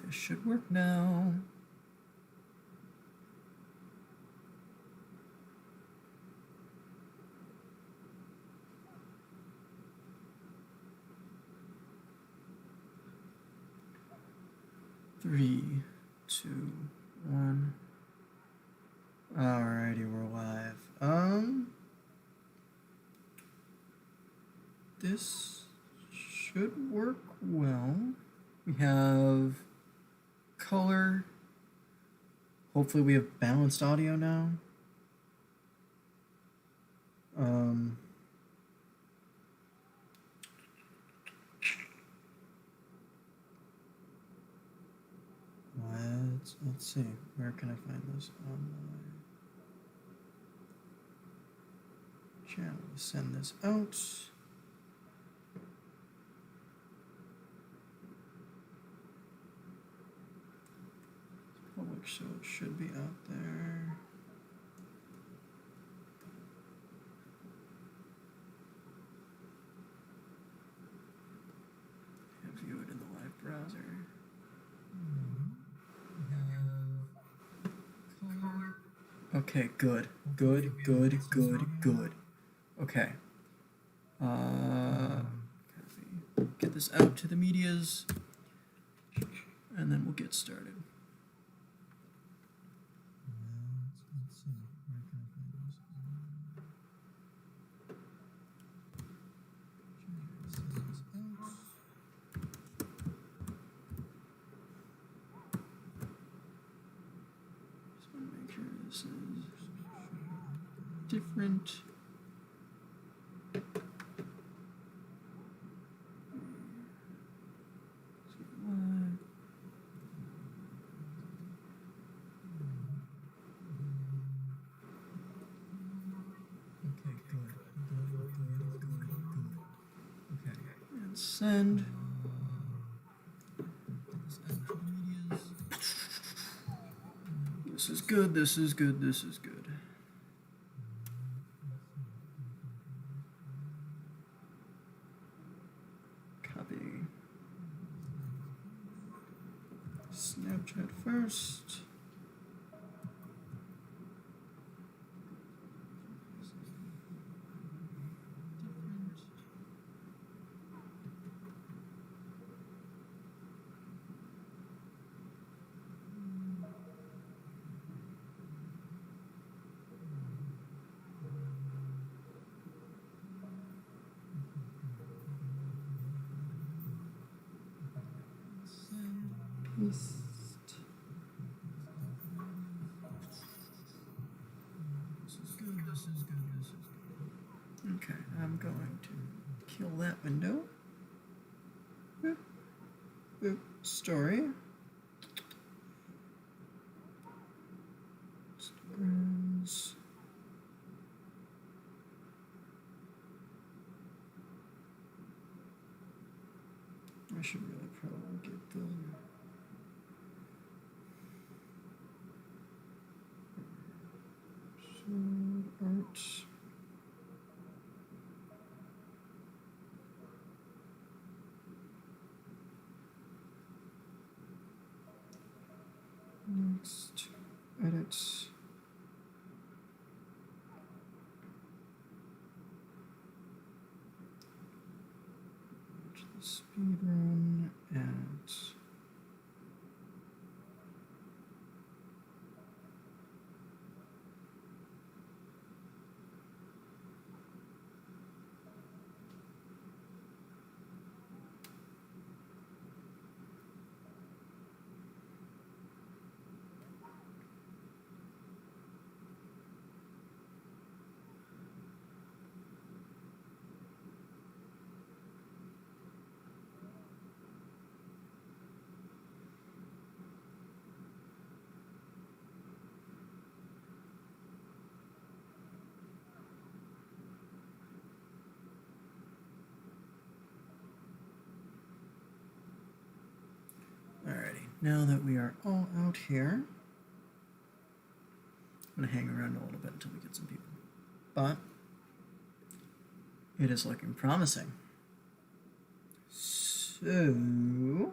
This should work now. Three, two, one. Alrighty, we're live. This should work well. We have color. Hopefully we have balanced audio now. Let's see. Where can I find this on my channel? Send this out. Public, so it should be out there. View it in the live browser. Okay, good. Okay. Get this out to the medias, and then we'll get started. Different. Okay, good. Okay, and send. This is good. This is good. Snapchat first. This is good. Okay, I'm going to kill that window. Boop. Boop. Story. Instagrams. I should really probably get them. Art. Next, edit. The speedrun at now that we are all out here, I'm going to hang around a little bit until we get some people. But it is looking promising. So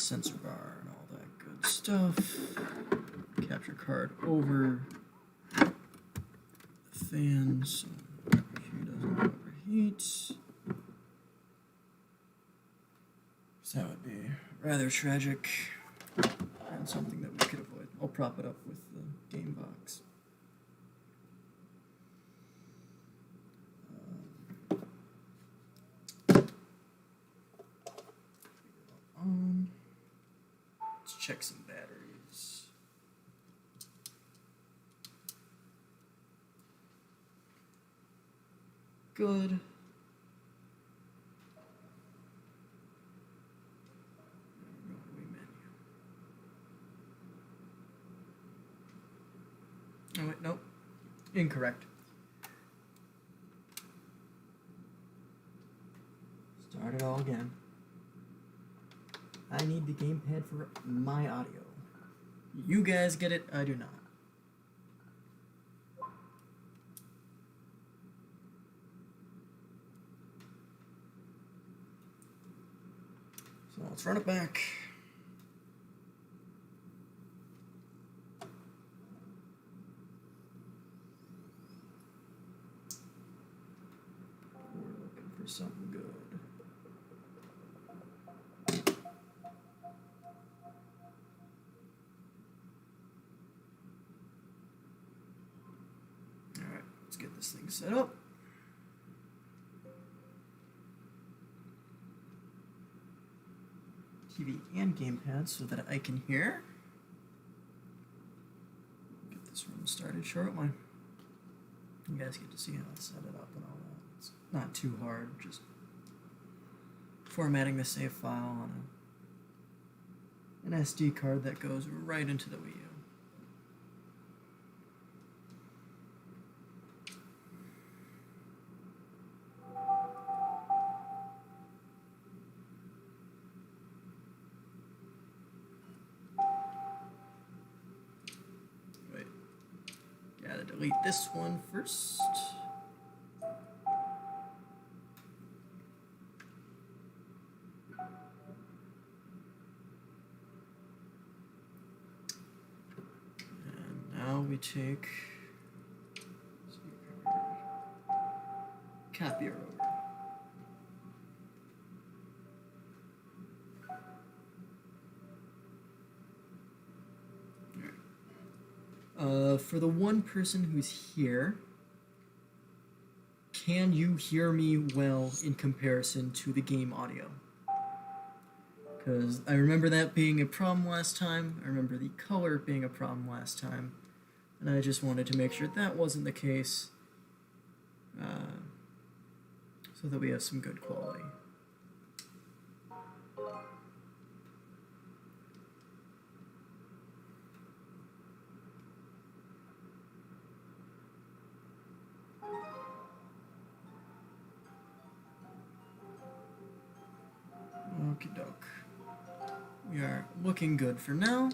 sensor bar and all that good stuff. Capture card over the fan so she doesn't overheat. So that would be rather tragic and something that we could avoid. I'll prop it up with the game box. Let's check some batteries. Good. Oh wait, nope. Incorrect. Start it all again. I need the gamepad for my audio. You guys get it, I do not. So let's run it back. We're looking for something good. Let's get this thing set up. TV and gamepad so that I can hear. Get this room started shortly. You guys get to see how I set it up and all that. It's not too hard, just formatting the save file on an SD card that goes right into the Wii U. Delete this one first. And now we take copy her over. For the one person who's here, can you hear me well in comparison to the game audio? Because I remember that being a problem last time. I remember the color being a problem last time. And I just wanted to make sure that wasn't the case. So that we have some good quality. Okie doke. We are looking good for now.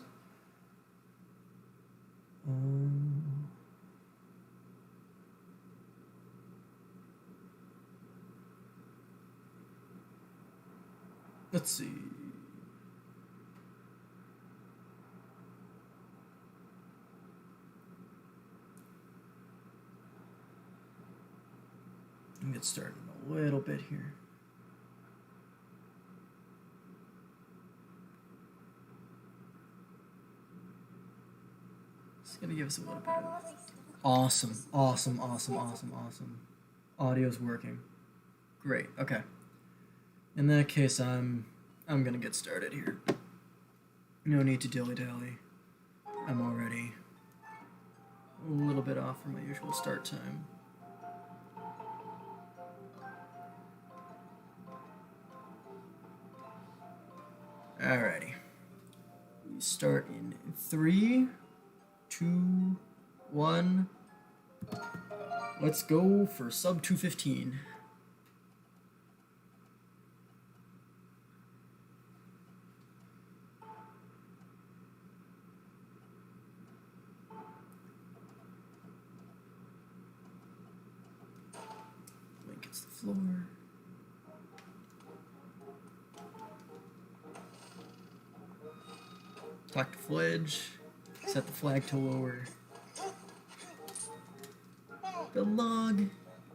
Let's see. I'll get started in a little bit here. Gonna give us a little bit of awesome. Audio's working. Great. Okay. In that case, I'm gonna get started here. No need to dilly-dally. I'm already a little bit off from my usual start time. Alrighty. We start in 3, 2, 1. Let's go for sub 215. Link hits the floor. Talk to Fledge. Set the flag to lower the log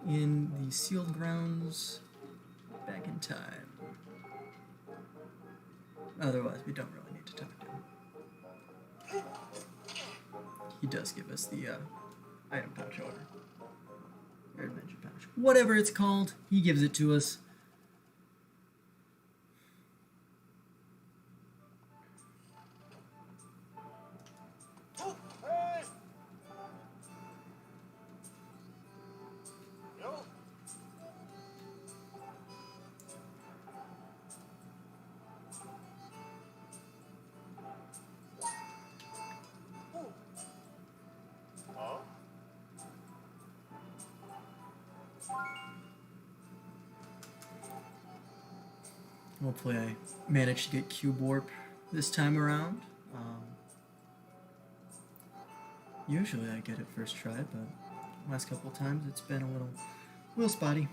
in the sealed grounds back in time. Otherwise, we don't really need to talk to him. He does give us the item pouch order. Or adventure pouch. Whatever it's called, he gives it to us. Hopefully I managed to get Cube Warp this time around. Usually I get it first try, but last couple of times it's been a little spotty.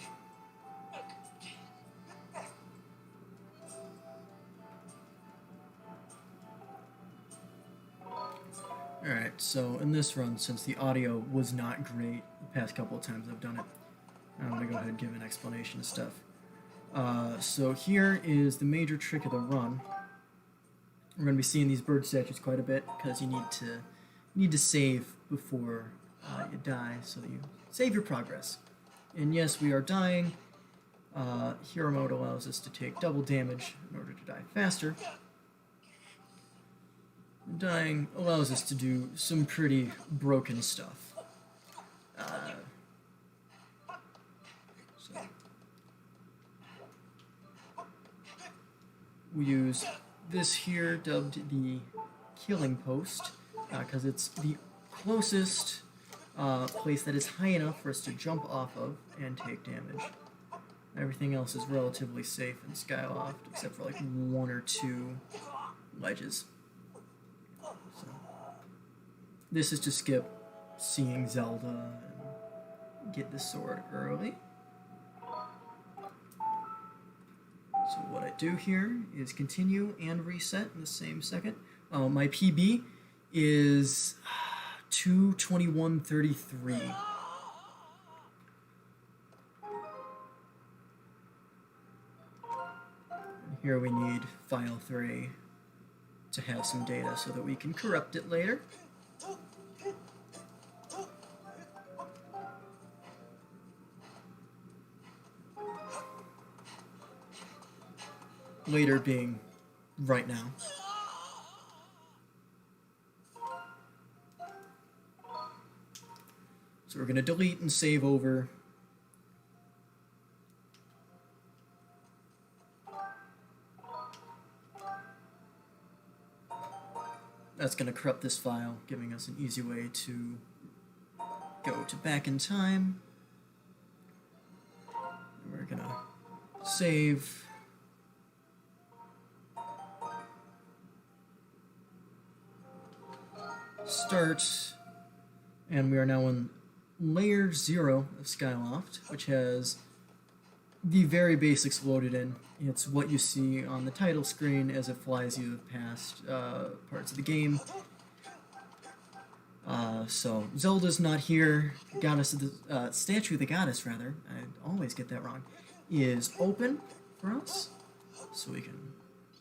Alright, so in this run, since the audio was not great the past couple of times I've done it, I'm going to go ahead and give an explanation of stuff. So here is the major trick of the run. We're going to be seeing these bird statues quite a bit because you need to save before you die, so that you save your progress. And yes, we are dying. Hero mode allows us to take double damage in order to die faster. Dying allows us to do some pretty broken stuff. We use this here, dubbed the killing post, because it's the closest place that is high enough for us to jump off of and take damage. Everything else is relatively safe in Skyward, except for like 1 or 2 ledges. So, this is to skip seeing Zelda and get the sword early. So what I do here is continue and reset in the same second. My PB is 2:21:33. Here we need file 3 to have some data so that we can corrupt it later. Later being right now. So we're going to delete and save over. That's going to corrupt this file, giving us an easy way to go to back in time. We're going to save. Start, and we are now in layer 0 of Skyloft, which has the very basics loaded in. It's what you see on the title screen as it flies you past parts of the game. So Zelda's not here. Goddess of the statue of the goddess, rather. I always get that wrong. Is open for us, so we can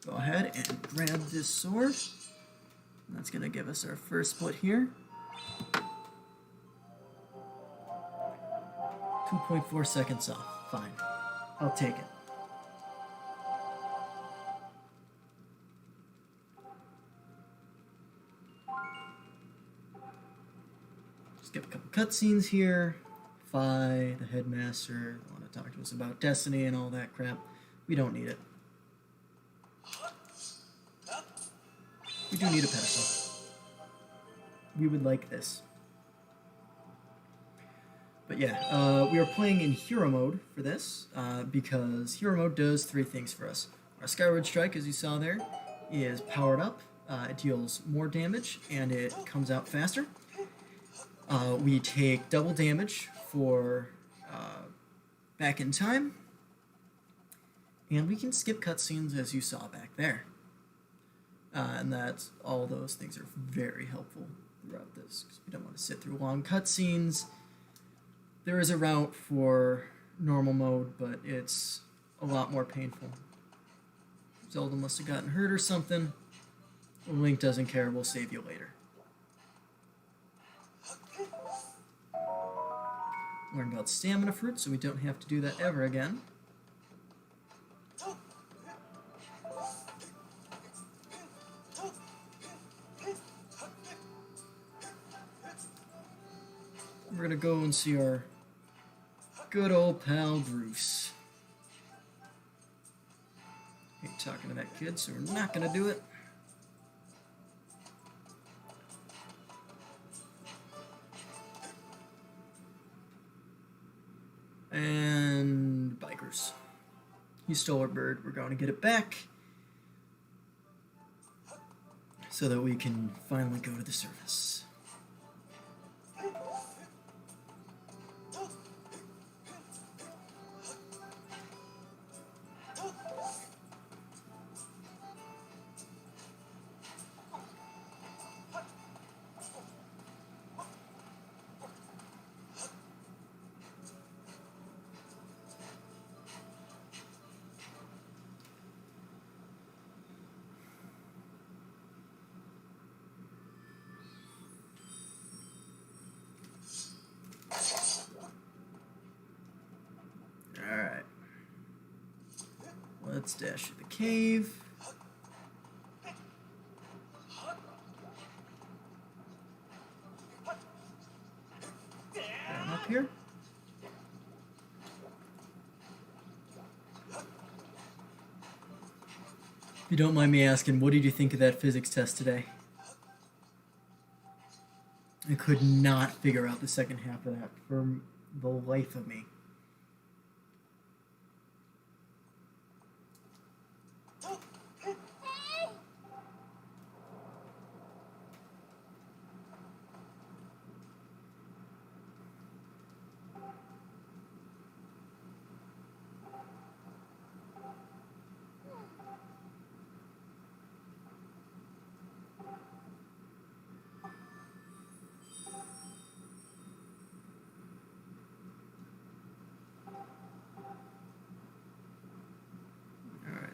go ahead and grab this sword. That's going to give us our first split here. 2.4 seconds off. Fine. I'll take it. Skip a couple cutscenes here. Fi, the headmaster, want to talk to us about Destiny and all that crap. We don't need it. We do need a pedestal. We would like this. But yeah, we are playing in hero mode for this, because hero mode does 3 things for us. Our Skyward Strike, as you saw there, is powered up. It deals more damage, and it comes out faster. We take double damage for back in time, and we can skip cutscenes, as you saw back there. And that's all those things are very helpful throughout this, because we don't want to sit through long cutscenes. There is a route for normal mode, but it's a lot more painful. Zelda must have gotten hurt or something. Link doesn't care, we'll save you later. Learn about stamina fruit, so we don't have to do that ever again. We're gonna go and see our good old pal Bruce. Ain't talking to that kid, so we're not gonna do it. And bikers. He stole our bird. We're going to get it back so that we can finally go to the surface. Alright. Let's dash through the cave. Down up here. If you don't mind me asking, what did you think of that physics test today? I could not figure out the second half of that for the life of me.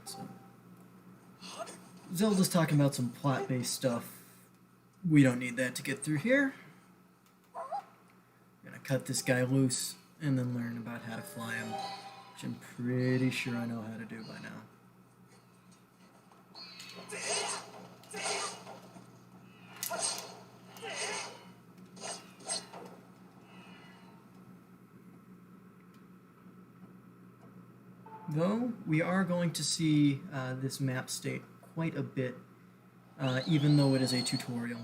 So, Zelda's talking about some plot-based stuff. We don't need that to get through here. We're gonna cut this guy loose and then learn about how to fly him, which I'm pretty sure I know how to do by now. Though, we are going to see this map state quite a bit, even though it is a tutorial.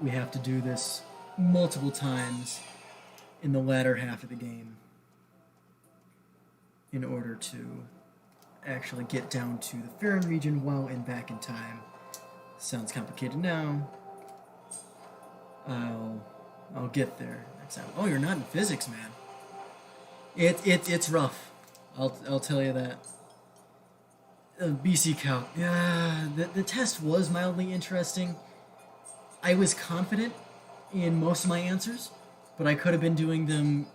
We have to do this multiple times in the latter half of the game in order to actually get down to the Farron region while and back in time. Sounds complicated now. I'll get there next time. Oh, you're not in physics, man. It's rough. I'll tell you that. BC Calc. Yeah, the test was mildly interesting. I was confident in most of my answers, but I could have been doing them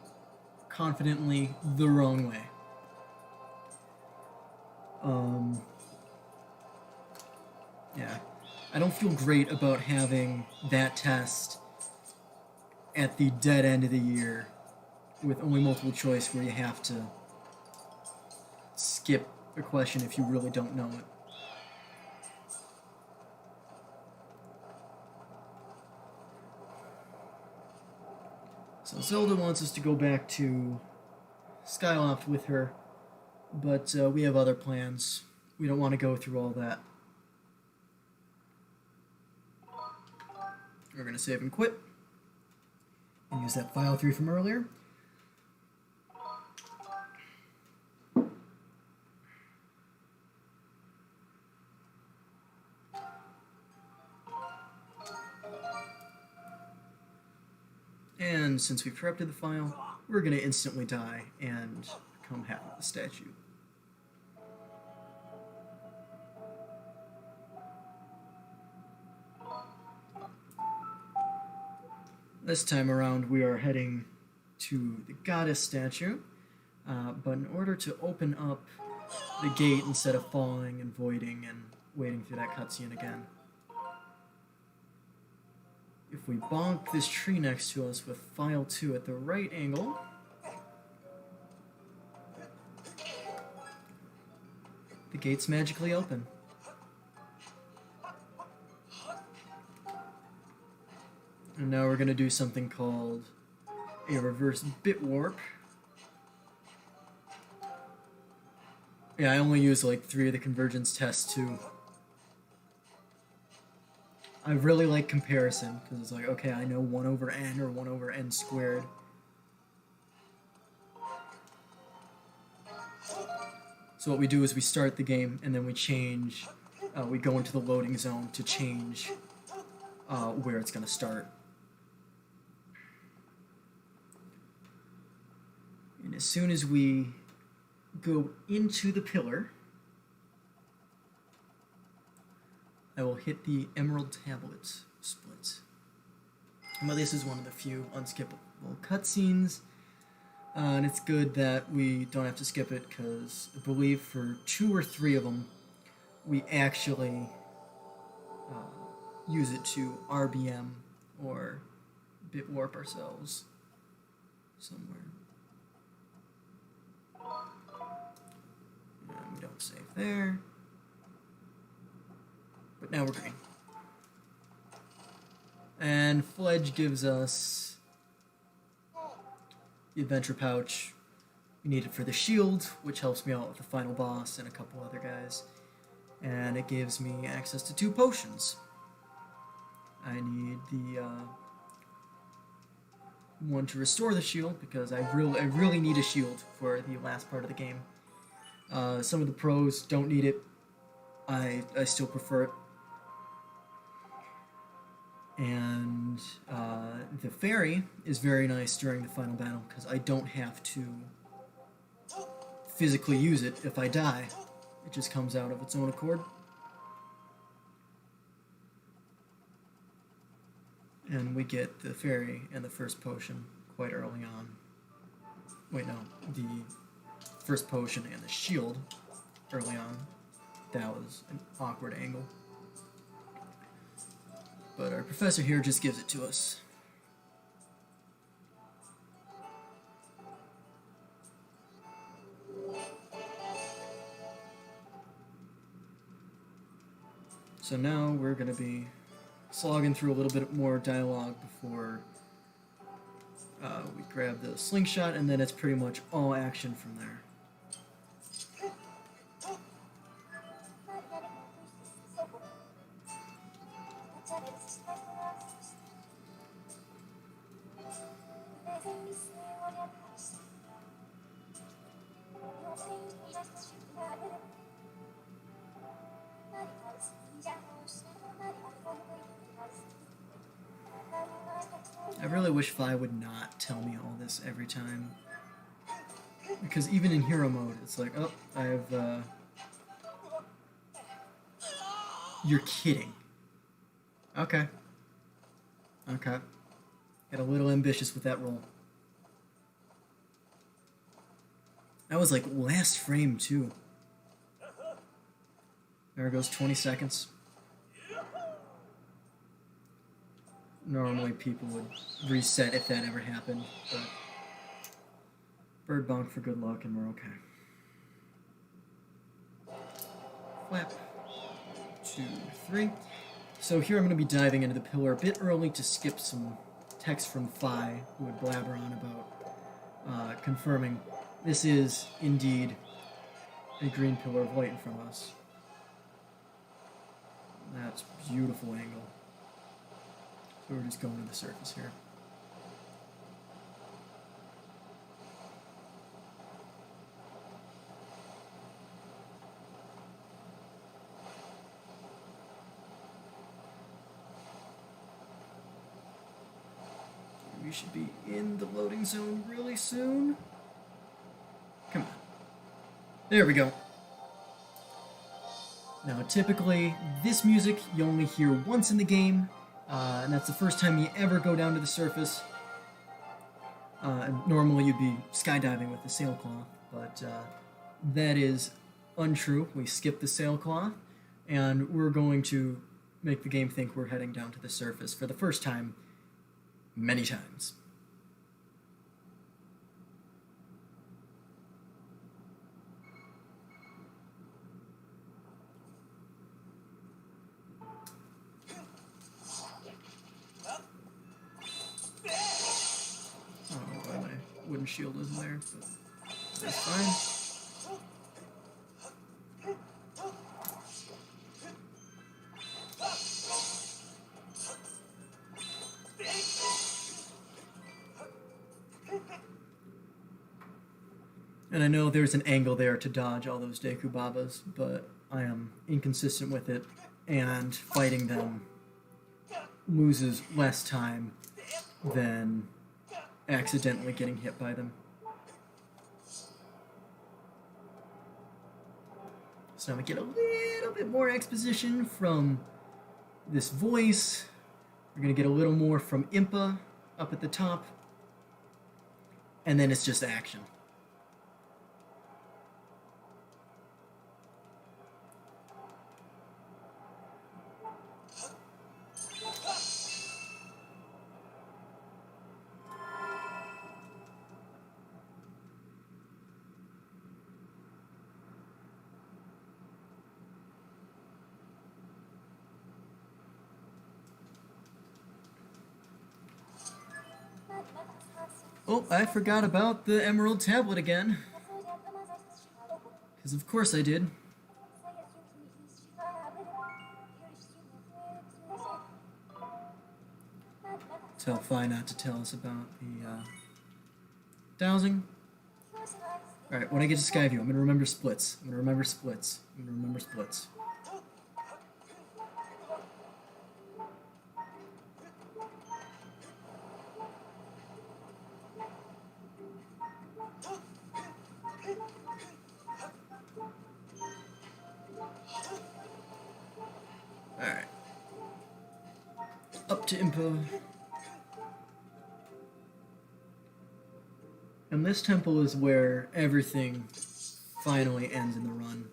confidently the wrong way. Yeah. I don't feel great about having that test at the dead end of the year with only multiple choice where you have to skip a question if you really don't know it. So Zelda wants us to go back to Skyloft with her, but we have other plans. We don't want to go through all that. We're going to save and quit and use that file 3 from earlier. And since we've corrupted the file, we're going to instantly die and become half of the statue. This time around we are heading to the goddess statue, but in order to open up the gate instead of falling and voiding and waiting through that cutscene again, if we bonk this tree next to us with file 2 at the right angle, the gate's magically open. And now we're going to do something called a reverse bit warp. Yeah, I only use like 3 of the convergence tests too. I really like comparison, because it's like, okay, I know 1 over n or 1 over n squared. So what we do is we start the game, and then we change, we go into the loading zone to change where it's going to start. And as soon as we go into the pillar, I will hit the Emerald Tablet split. Well, this is one of the few unskippable cutscenes, and it's good that we don't have to skip it, because I believe for 2 or 3 of them, we actually use it to RBM or bit warp ourselves somewhere. And we don't save there. But now we're green. And Fledge gives us the adventure pouch. We need it for the shield, which helps me out with the final boss and a couple other guys. And it gives me access to 2 potions. I need the one to restore the shield, because I really need a shield for the last part of the game. Some of the pros don't need it. I still prefer it. And the fairy is very nice during the final battle, because I don't have to physically use it if I die. It just comes out of its own accord. And we get the fairy and the first potion quite early on. Wait, no. The first potion and the shield early on. That was an awkward angle. But our professor here just gives it to us. So now we're going to be slogging through a little bit more dialogue before we grab the slingshot, and then it's pretty much all action from there. I really wish Vi would not tell me all this every time. Because even in hero mode, it's like, oh, I have, You're kidding. Okay. Okay. Got a little ambitious with that roll. That was like last frame, too. There goes 20 seconds. Normally people would reset if that ever happened, but bird bonk for good luck and we're okay. Flap. 2, 3. So here I'm going to be diving into the pillar a bit early to skip some text from Phi, who would blabber on about confirming this is indeed a green pillar of light in front of us. That's a beautiful angle. So we're just going to the surface here. We should be in the loading zone really soon. Come on. There we go. Now, typically, this music you only hear once in the game, and that's the first time you ever go down to the surface. And normally you'd be skydiving with the sailcloth, but that is untrue. We skipped the sailcloth, and we're going to make the game think we're heading down to the surface for the first time many times. I don't know why my wooden shield isn't there, but that's fine. And I know there's an angle there to dodge all those Deku Babas, but I am inconsistent with it, and fighting them loses less time than accidentally getting hit by them. So now we get a little bit more exposition from this voice. We're going to get a little more from Impa up at the top. And then it's just action. Oh, I forgot about the Emerald Tablet again. Because of course I did. Tell Fi not to tell us about the dowsing. Alright, when I get to Skyview, I'm going to remember splits. I'm going to remember splits. I'm going to remember splits. Alright. Up to Impa. And this temple is where everything finally ends in the run.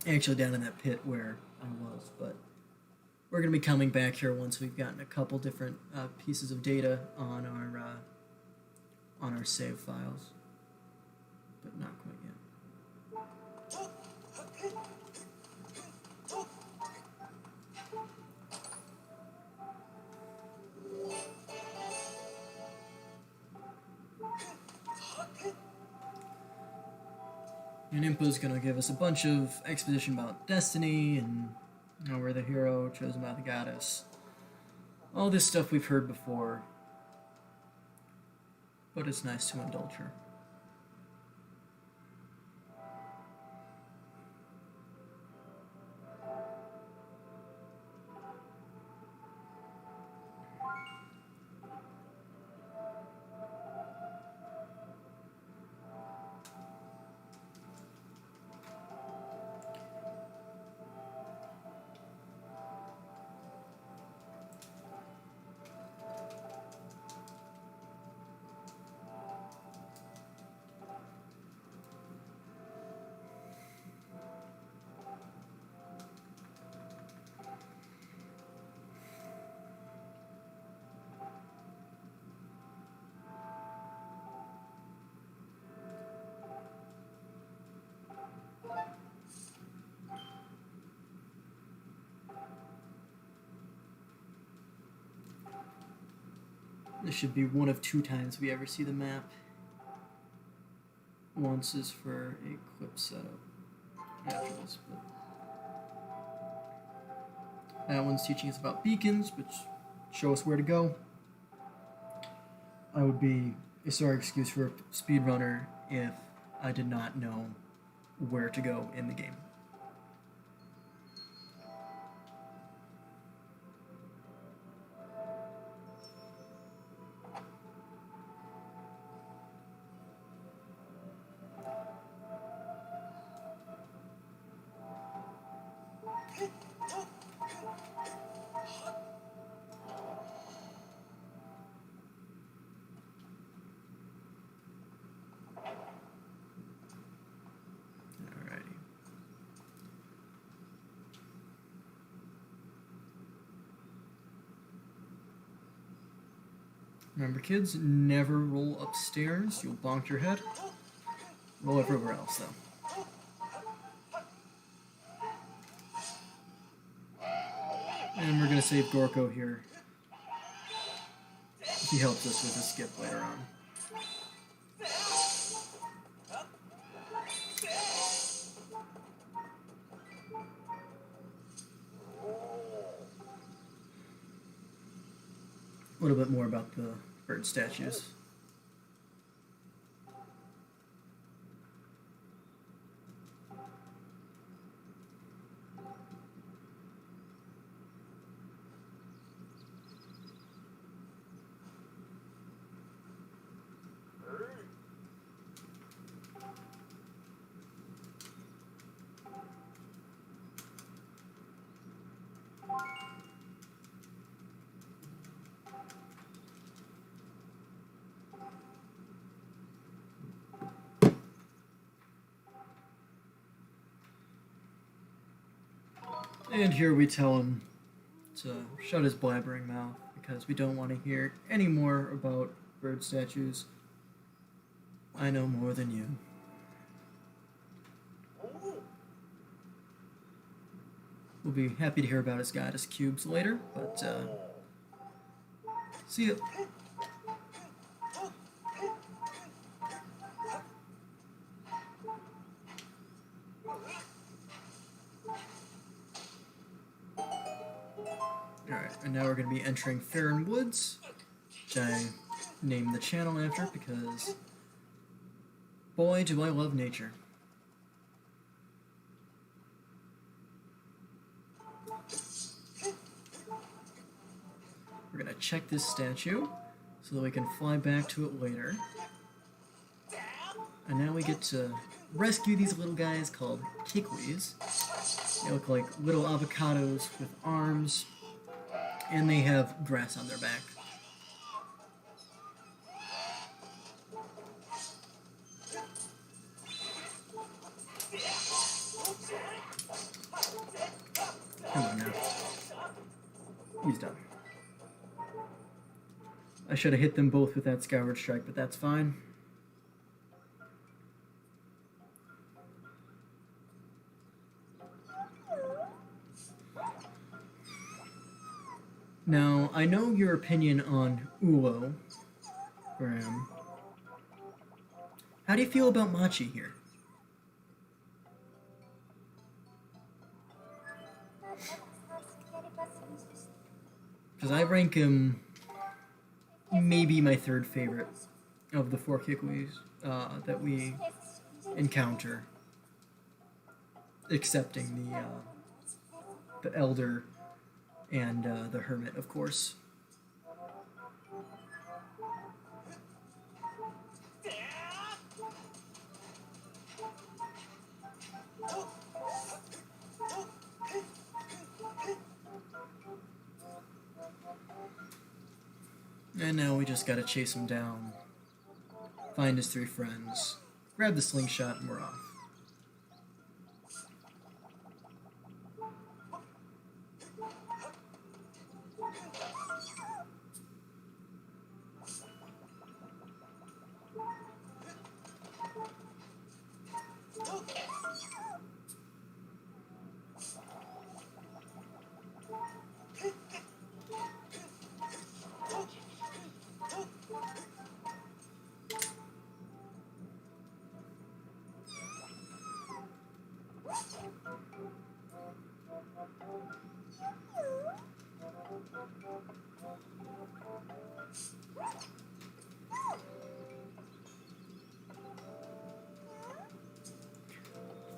Actually down in that pit where I was, but we're going to be coming back here once we've gotten a couple different pieces of data on our save files. But not quite yet. And Impa's gonna give us a bunch of exposition about destiny and we're the hero chosen by the goddess. All this stuff we've heard before, but it's nice to indulge her. This should be one of two times we ever see the map. Once is for a clip setup after this, but that one's teaching us about beacons, which show us where to go. I would be a sorry excuse for a speedrunner if I did not know where to go in the game. Remember, kids, never roll upstairs. You'll bonk your head. Roll everywhere else, though. And we're going to save Gorko here. He helps us with a skip later on. A little bit more about the bird statues. And here we tell him to shut his blabbering mouth because we don't want to hear any more about bird statues. I know more than you. We'll be happy to hear about his goddess cubes later, but see ya. Alright, and now we're going to be entering Farron Woods, which I named the channel after because, boy, do I love nature. We're going to check this statue so that we can fly back to it later. And now we get to rescue these little guys called Kiklis. They look like little avocados with arms. And they have grass on their back. Come on now. He's done. I should have hit them both with that Skyward strike, but that's fine. Now, I know your opinion on Ulo, Graham. How do you feel about Machi here? Because I rank him maybe my third favorite of the 4 Kiklis that we encounter, excepting the Elder and the Hermit, of course. And now we just gotta chase him down, find his 3 friends, grab the slingshot, and we're off.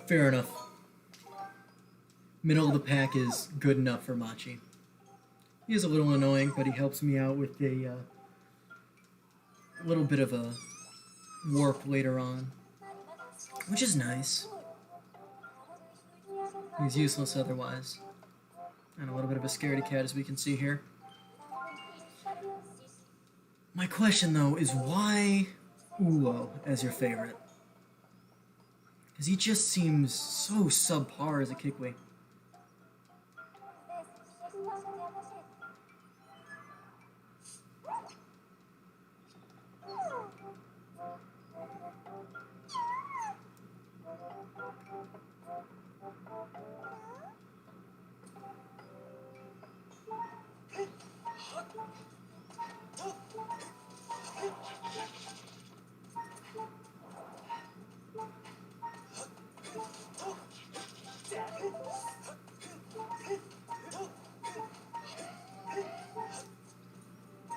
Fair enough. Middle of the pack is good enough for Machi. He is a little annoying, but he helps me out with a little bit of a warp later on, which is nice. He's useless otherwise. And a little bit of a scaredy cat, as we can see here. My question, though, is why Ulo as your favorite? Because he just seems so subpar as a Kikli.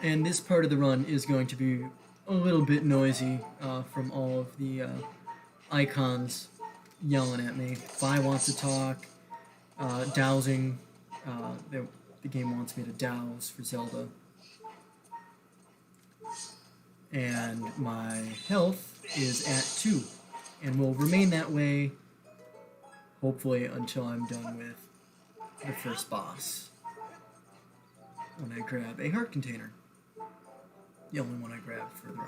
And this part of the run is going to be a little bit noisy from all of the icons yelling at me. If I want to talk, dowsing, the game wants me to douse for Zelda. And my health is at 2, and will remain that way, hopefully, until I'm done with the first boss. When I grab a heart container. The only one I grab for the run.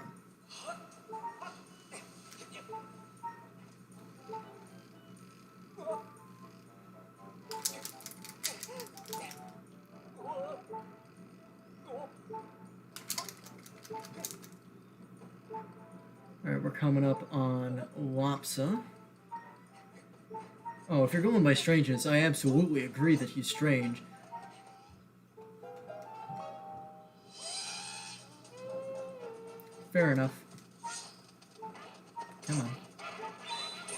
Alright, we're coming up on Lopsa. Oh, if you're going by strangeness, I absolutely agree that he's strange. Fair enough. Come on.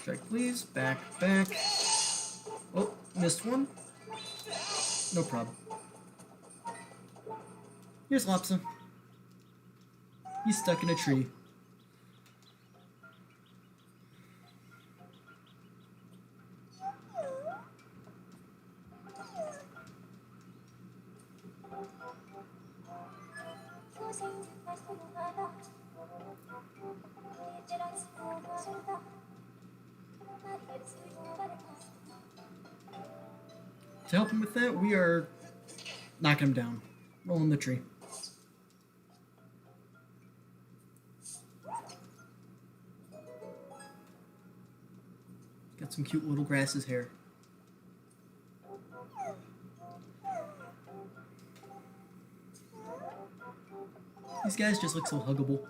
Strike, please. Back, back. Oh, missed one. No problem. Here's Lopsa. He's stuck in a tree. To help him with that, we are knocking him down. Rolling the tree. Got some cute little grasses here. These guys just look so huggable.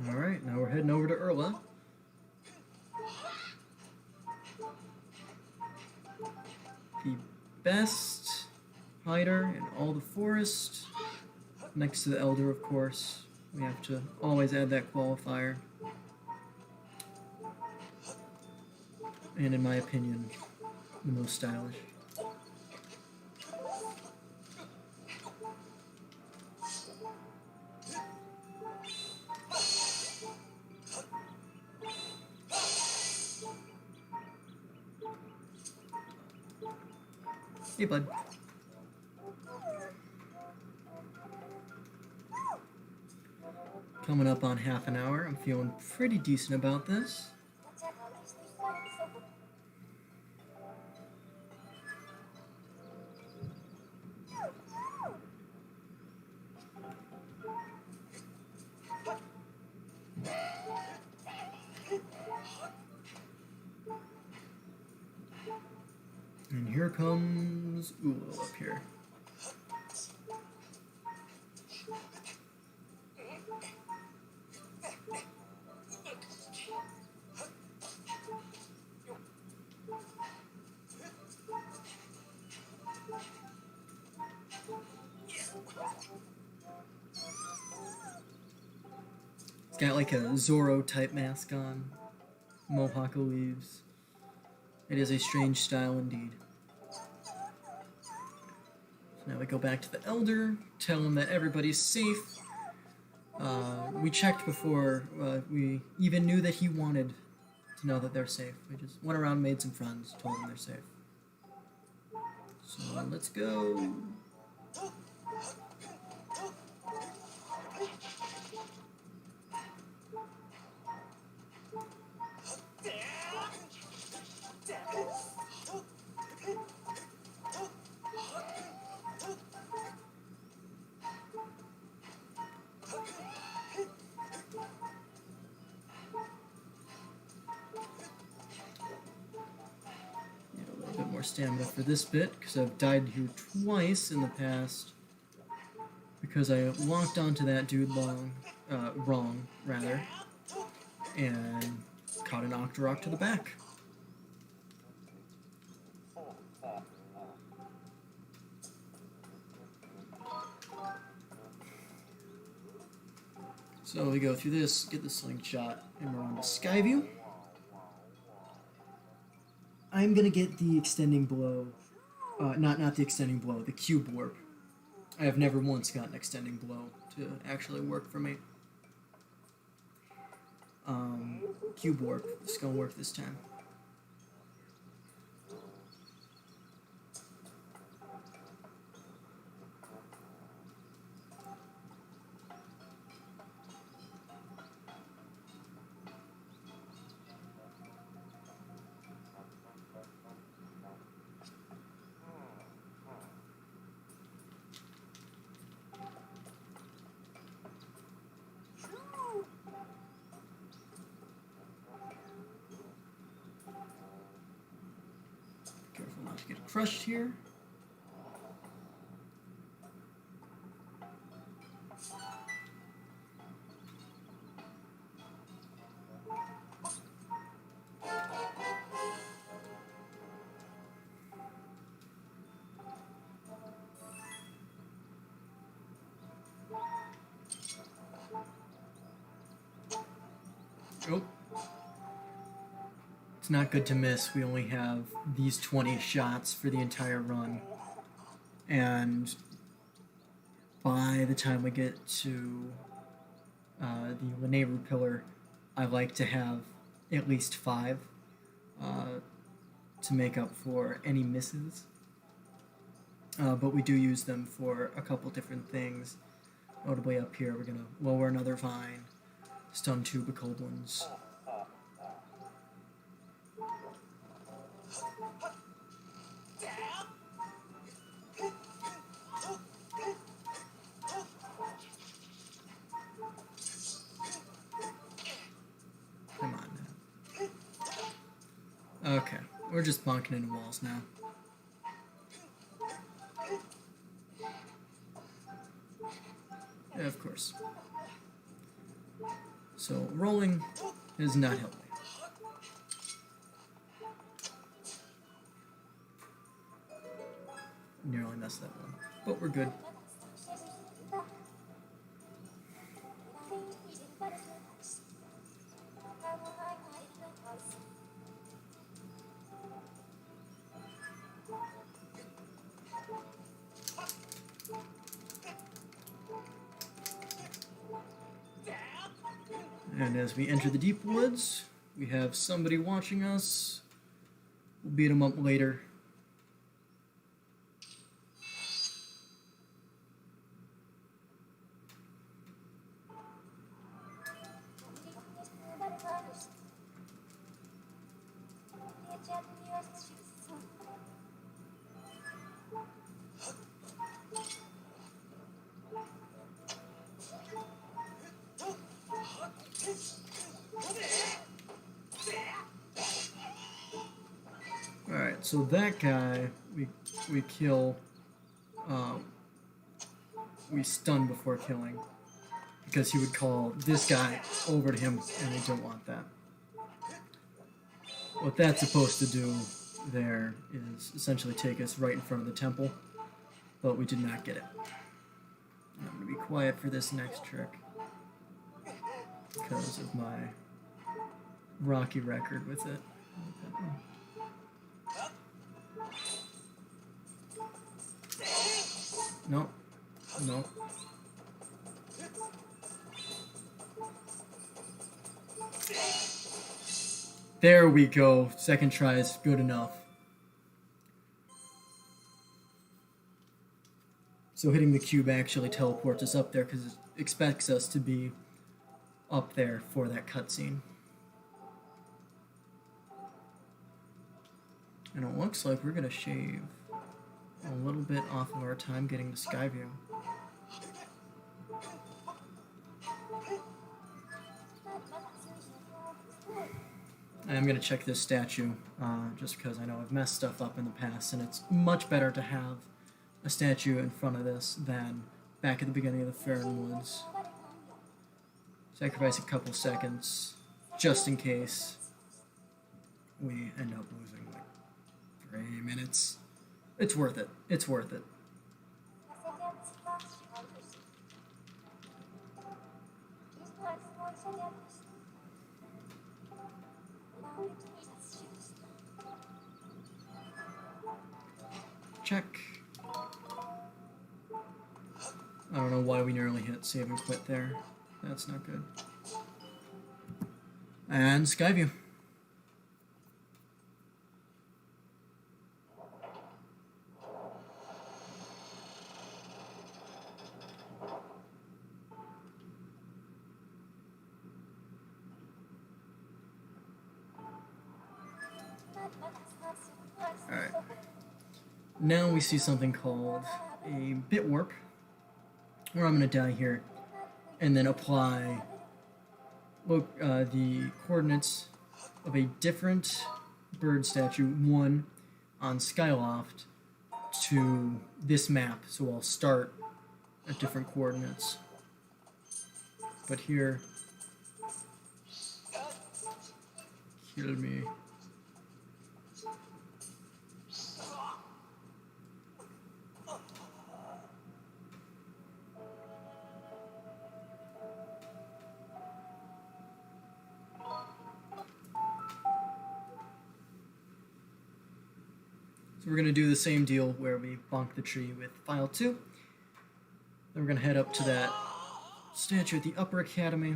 Alright, now we're heading over to Erla. The best hider in all the forest. Next to the Elder, of course. We have to always add that qualifier. And in my opinion, the most stylish. Hey, bud. Coming up on half an hour. I'm feeling pretty decent about this. And here comes Ulo up here. He's got like a Zorro type mask on. Mohawk leaves. It is a strange style indeed. So now we go back to the Elder, tell him that everybody's safe. We checked before we even knew that he wanted to know that they're safe. We just went around, made some friends, told them they're safe. So let's go. Stamina for this bit, because I've died here twice in the past because I locked onto that dude wrong, and caught an Octorok to the back. So we go through this, get the slingshot, and we're on to Skyview. I'm gonna get the extending blow, not the extending blow, the cube warp. I have never once gotten extending blow to actually work for me. Cube warp, it's gonna work this time. Careful not to get crushed here. Oh. It's not good to miss. We only have these 20 shots for the entire run. And by the time we get to the Lenaru pillar, I like to have at least 5 to make up for any misses. But we do use them for a couple different things. Notably up here, we're going to lower another vine, stun 2 Bokoblins. Come on now. Okay, we're just bonking into walls now. Yeah, of course. So, rolling is not helping. Nearly messed that one, but we're good. And as we enter the deep woods, we have somebody watching us. We'll beat him up later. Alright, so that guy we kill, we stun before killing, because he would call this guy over to him, and we don't want that. What that's supposed to do there is essentially take us right in front of the temple, but we did not get it. I'm going to be quiet for this next trick, because of my rocky record with it. Nope. Nope. There we go. Second try is good enough. So hitting the cube actually teleports us up there because it expects us to be up there for that cutscene. And it looks like we're going to shave a little bit off of our time getting to Skyview. I'm going to check this statue, just because I know I've messed stuff up in the past, and it's much better to have a statue in front of this than back at the beginning of the Farron Woods. Sacrifice a couple seconds, just in case we end up losing like 3 minutes. It's worth it. It's worth it. Check. I don't know why we nearly hit save and quit there. That's not good. And Skyview. Alright. Now we see something called a bit warp, where I'm going to die here and then apply the coordinates of a different bird statue, one on Skyloft, to this map. So I'll start at different coordinates. But here, kill me. So we're going to do the same deal where we bonk the tree with file 2. Then we're going to head up to that statue at the upper academy.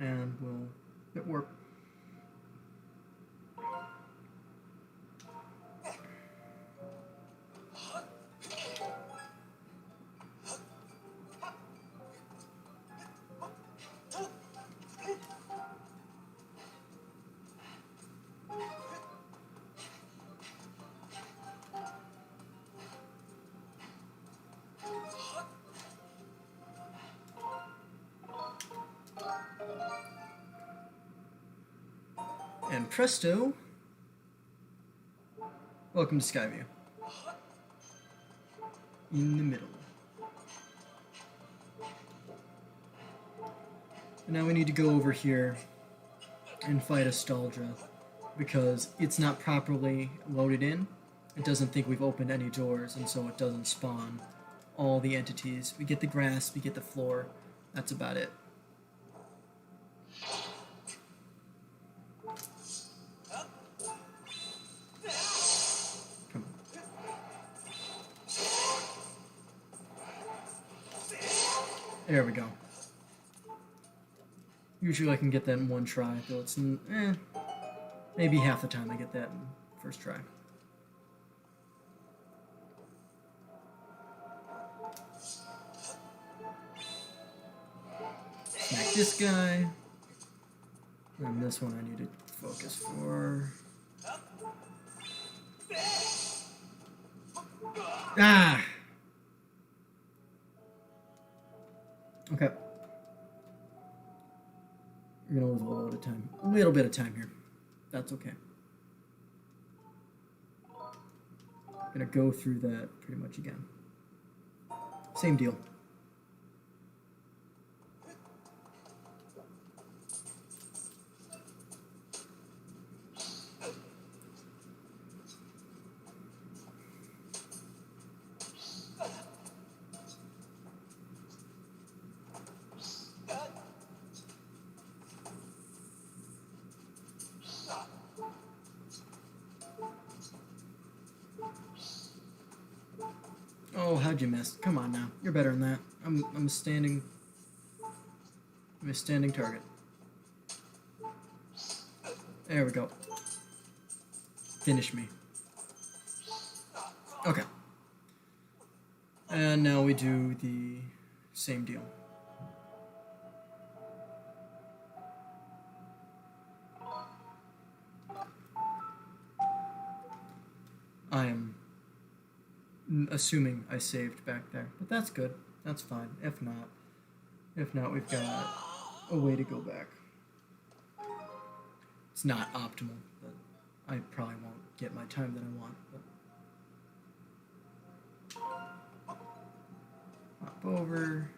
And we'll bit warp. And presto, welcome to Skyview. In the middle. And now we need to go over here and fight Astalgia, because it's not properly loaded in. It doesn't think we've opened any doors, and so it doesn't spawn all the entities. We get the grass, we get the floor, that's about it. There we go. Usually I can get that in one try, though it's maybe half the time I get that in first try. Smack this guy. And this one I need to focus for. Ah! Okay. We're gonna lose a little bit of time here. That's okay. Gonna go through that pretty much again. Same deal. Oh, how'd you miss? Come on now. You're better than that. I'm a standing target. There we go. Finish me. Okay. And now we do the same deal. I am assuming I saved back there, but that's good. That's fine. If not, we've got a way to go back. It's not optimal, but I probably won't get my time that I want. But hop over,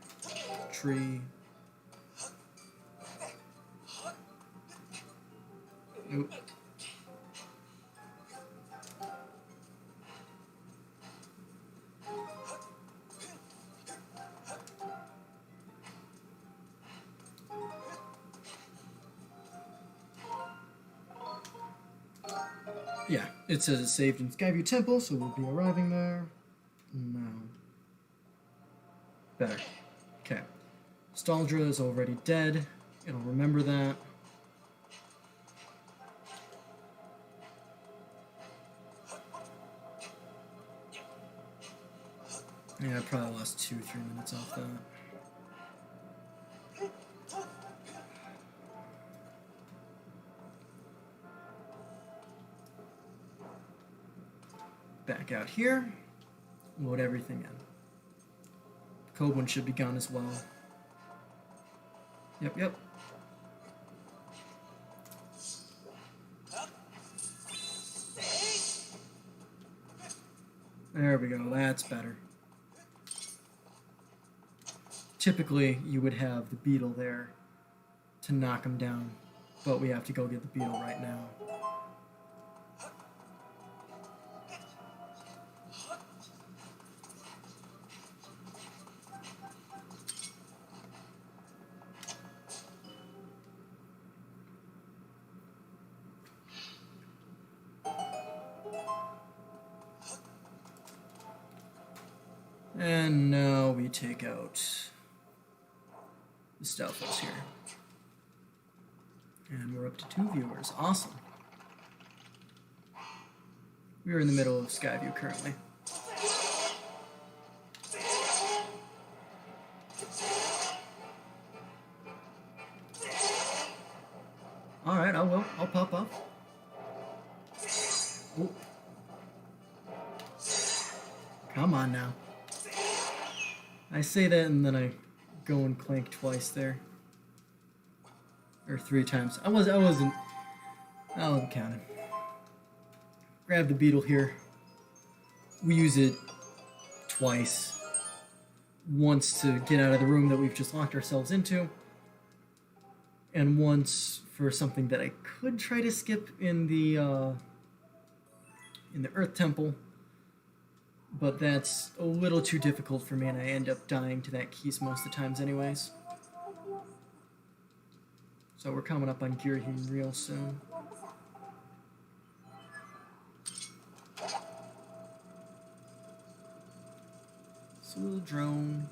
tree. Oop. Yeah, it says it's saved in Skyview Temple, so we'll be arriving there. No. Better. Okay. Staldra is already dead. It'll remember that. Yeah, I probably lost 2-3 minutes off that. Back out here. Load everything in. Code one should be gone as well. Yep. There we go, that's better. Typically, you would have the beetle there to knock him down, but we have to go get the beetle right now. And now we take out the Stalfos here. And we're up to 2 viewers. Awesome. We're in the middle of Skyview currently. Alright, I'll pop up. Ooh. Come on now. I say that and then I go and clank twice there. Or 3 times. I wasn't counting. Grab the beetle here. We use it twice. Once to get out of the room that we've just locked ourselves into. And once for something that I could try to skip in the Earth Temple. But that's a little too difficult for me, and I end up dying to that keys most of the times anyways. So we're coming up on Girahim real soon. This little drone.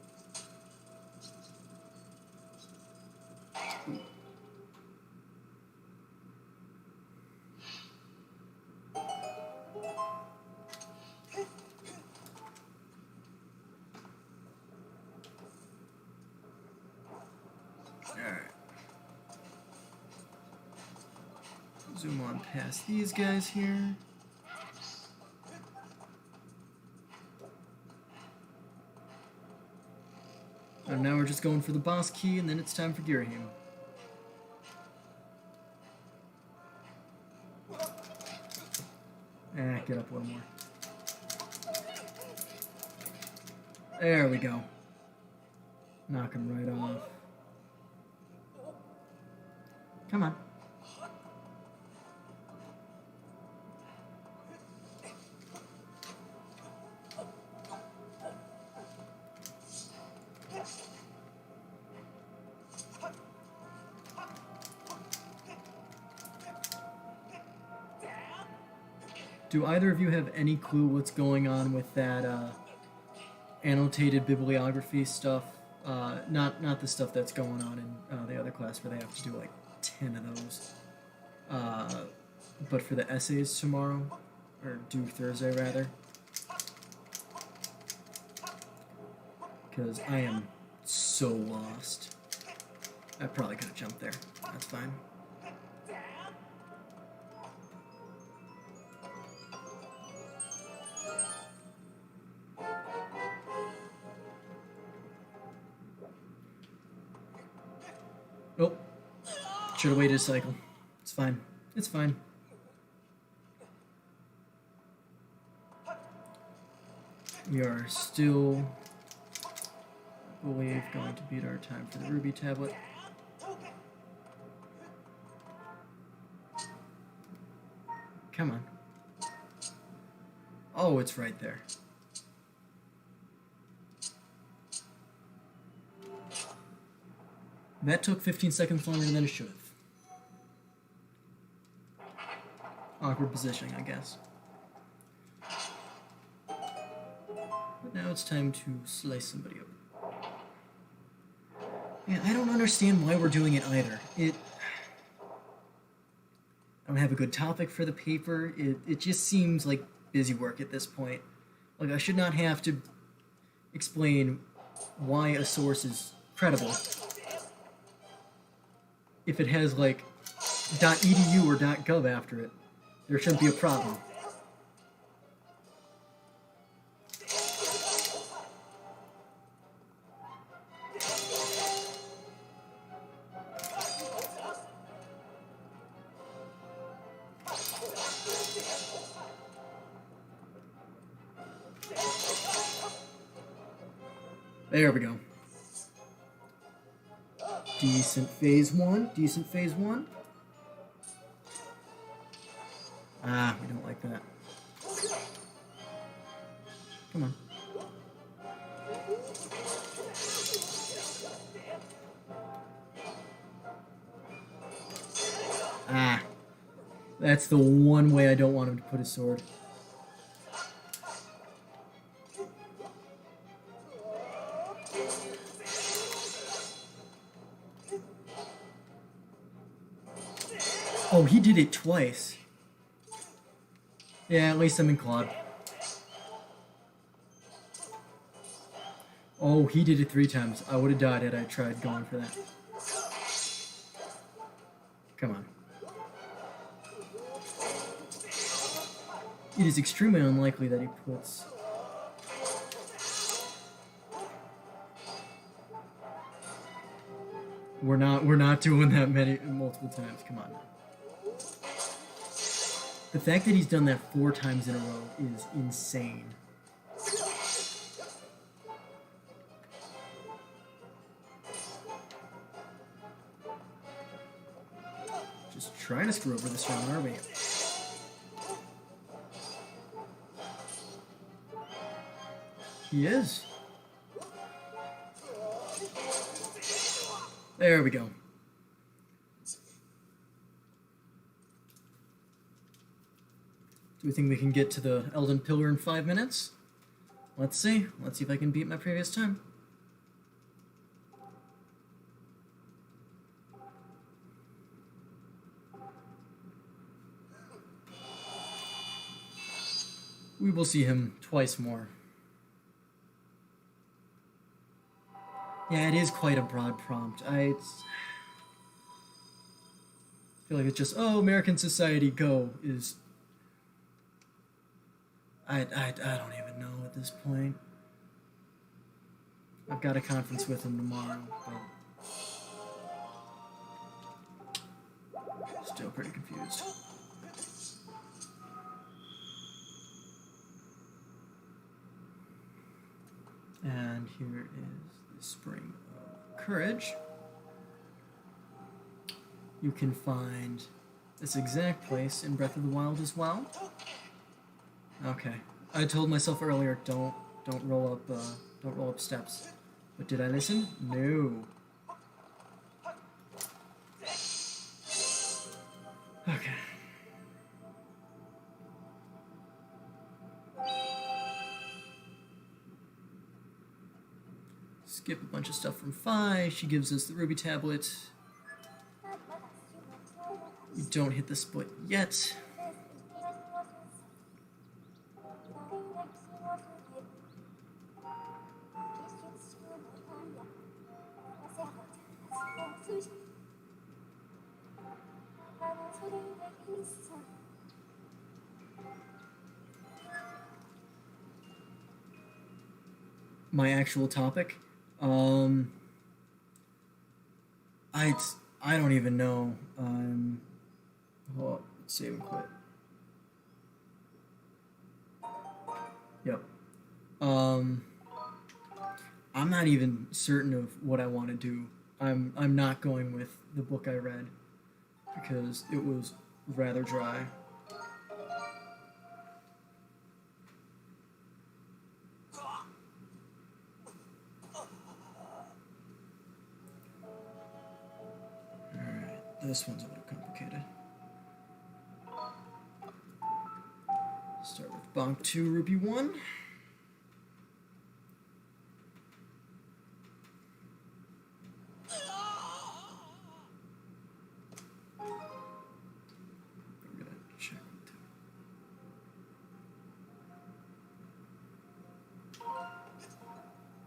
Zoom on past these guys here. And now we're just going for the boss key, and then it's time for Girahim. Get up a little more. There we go. Knock him right off. Come on. Do either of you have any clue what's going on with that annotated bibliography stuff? Not the stuff that's going on in the other class where they have to do like 10 of those. But for the essays tomorrow, or due Thursday rather. Because I am so lost. I probably could have jumped there. That's fine. Oh, should have waited a cycle. It's fine. It's fine. We are still, I believe, going to beat our time for the Ruby tablet. Come on. Oh, it's right there. That took 15 seconds longer than it should have. Awkward positioning, I guess. But now it's time to slice somebody up. Yeah, I don't understand why we're doing it either. I don't have a good topic for the paper. It just seems like busy work at this point. Like, I should not have to explain why a source is credible if it has, like, .edu or .gov after it. There shouldn't be a problem. There we go. Decent phase one. Decent phase one. Ah, we don't like that. Come on. Ah. That's the one way I don't want him to put his sword. Oh, he did it twice. Yeah, at least I'm in Claude. Oh, he did it 3 times. I would have died had I tried going for that. Come on. It is extremely unlikely that he puts... We're not doing that multiple times. Come on. The fact that he's done that 4 times in a row is insane. Just trying to screw over this one, are we? He is. There we go. Do we think we can get to the Elden Pillar in 5 minutes? Let's see. Let's see if I can beat my previous time. We will see him twice more. Yeah, it is quite a broad prompt. I feel like it's just, oh, American society, go, is... I don't even know at this point. I've got a conference with him tomorrow, but still pretty confused. And here is the Spring of Courage. You can find this exact place in Breath of the Wild as well. Okay, I told myself earlier, don't roll up steps. But did I listen? No. Okay. Skip a bunch of stuff from Fi. She gives us the ruby tablet. We don't hit the split yet. My actual topic, I don't even know. Well, save and quit. Yep. I'm not even certain of what I want to do. I'm not going with the book I read because it was rather dry. this one's a little complicated. Start with Bonk 2, Rupee 1.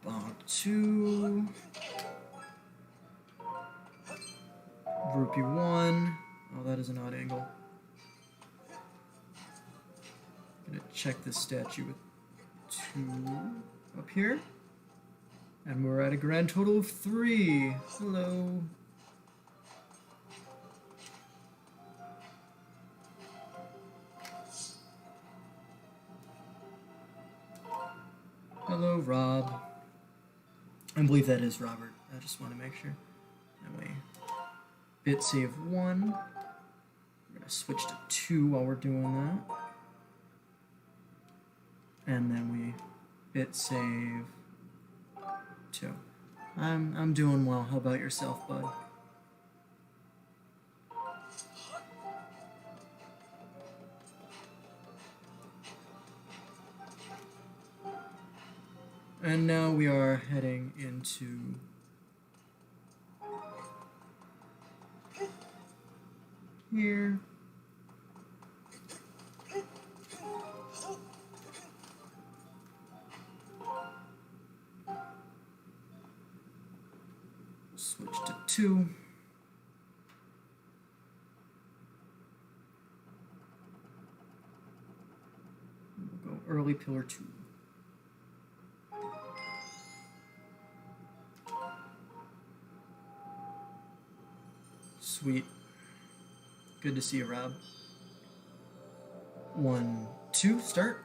Bonk 2, Rupee 1. Oh, that is an odd angle. Gonna check this statue with 2 up here. And we're at a grand total of 3. Hello. Hello, Rob. I believe that is Robert. I just want to make sure. And we bit save 1. We're going to switch to 2 while we're doing that. And then we bit save 2. I'm doing well. How about yourself, bud? And now we are heading into here. Switch to 2. We'll go early pillar 2. Sweet. Good to see you, Rob. 1, 2, start.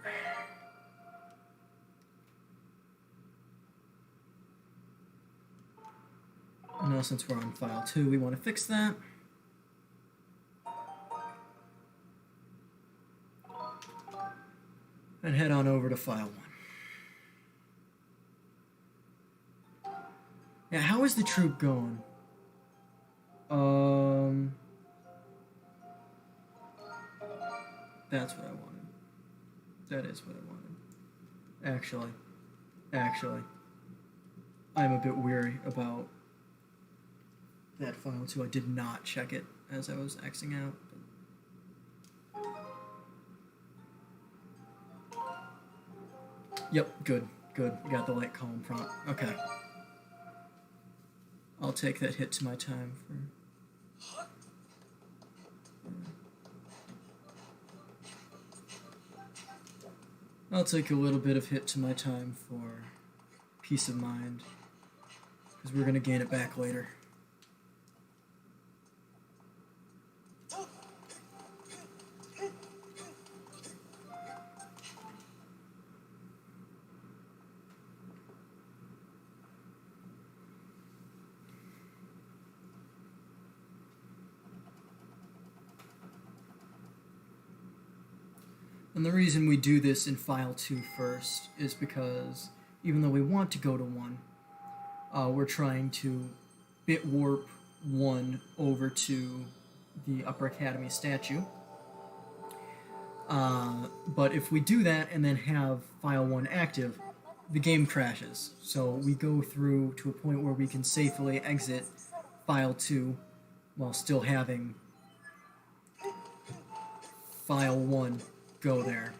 And now since we're on file 2, we want to fix that. And head on over to file 1. Yeah, how is the troop going? That's what I wanted. That is what I wanted. Actually, I'm a bit weary about that file too. I did not check it as I was Xing out. Yep, good. We got the light column prompt. Okay. I'll take that hit to my time for... I'll take a little bit of hit to my time for peace of mind, because we're going to gain it back later. And the reason we do this in file 2 first is because even though we want to go to 1, we're trying to bit warp 1 over to the Upper Academy statue. But if we do that and then have file 1 active, the game crashes. So we go through to a point where we can safely exit file 2 while still having file 1 go there,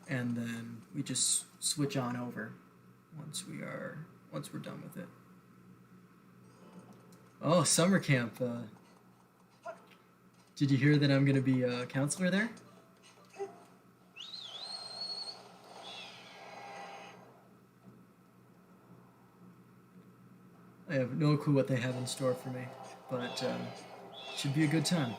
and then we just switch on over once we're done with it. Oh, summer camp. Did you hear that I'm gonna be a counselor there? I have no clue what they have in store for me, but should be a good time.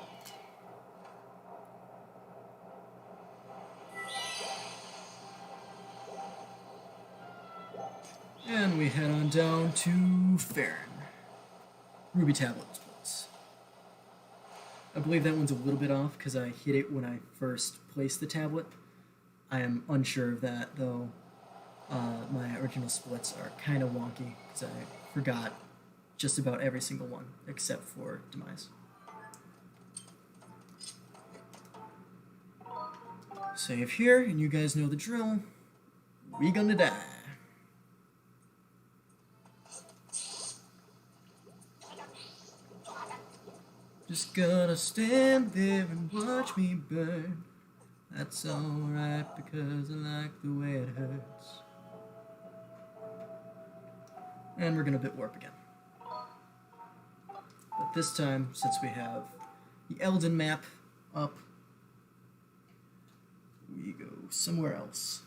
And we head on down to Farron. Ruby tablet splits. I believe that one's a little bit off because I hit it when I first placed the tablet. I am unsure of that, though. My original splits are kind of wonky because I forgot just about every single one, except for Demise. Save here, and you guys know the drill. We gonna die. Just gonna stand there and watch me burn. That's alright because I like the way it hurts. And we're gonna bit warp again. But this time, since we have the Elden map up, we go somewhere else.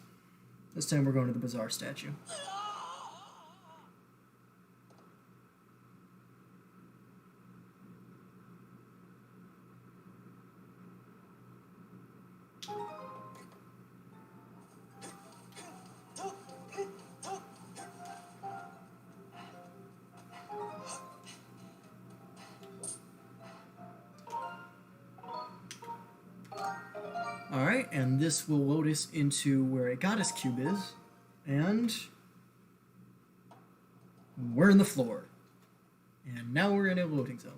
This time we're going to the Bazaar statue. Alright, and this will load us into where a goddess cube is, and we're in the floor. And now we're in a loading zone.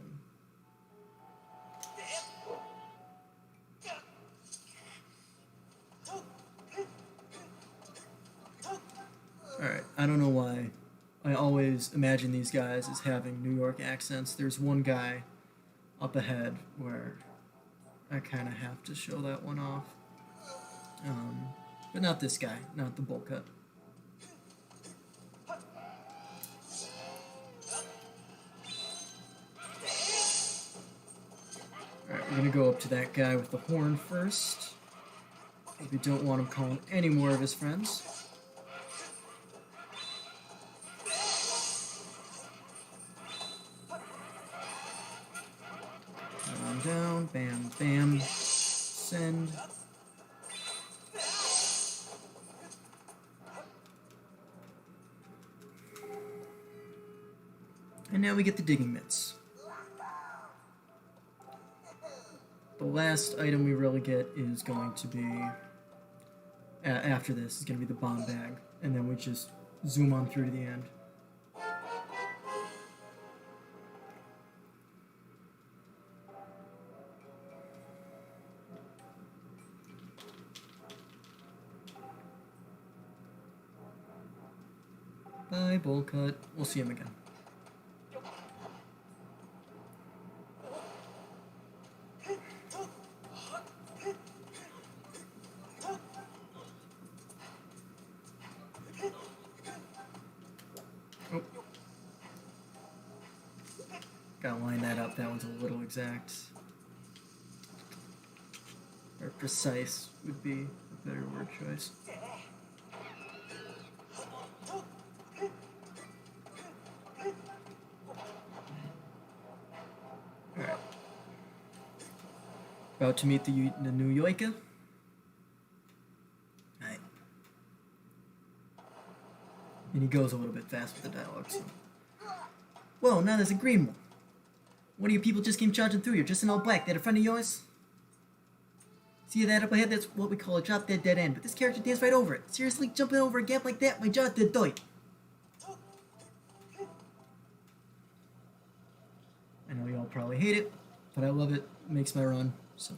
Alright, I don't know why I always imagine these guys as having New York accents. There's one guy up ahead where I kind of have to show that one off. But not this guy, not the bowl cut. Alright, we're gonna go up to that guy with the horn first. We don't want him calling any more of his friends. Down, bam, bam, send. And now we get the digging mitts. The last item we really get is going to be, after this, is going to be the bomb bag. And then we just zoom on through to the end. Bye, bowl cut. We'll see him again. Oh. Gotta line that up. That one's a little exact. Or precise would be a better word choice. Alright. About to meet the New Yorker. Alright. And he goes a little bit fast with the dialogue, so. Whoa, now there's a green one. One of you people just came charging through here, just in all black. That in front of yours? See that up ahead? That's what we call a drop dead end. But this character danced right over it. Seriously, jumping over a gap like that? My jaw's dead doit. I know y'all probably hate it, but I love it. It makes my run, so.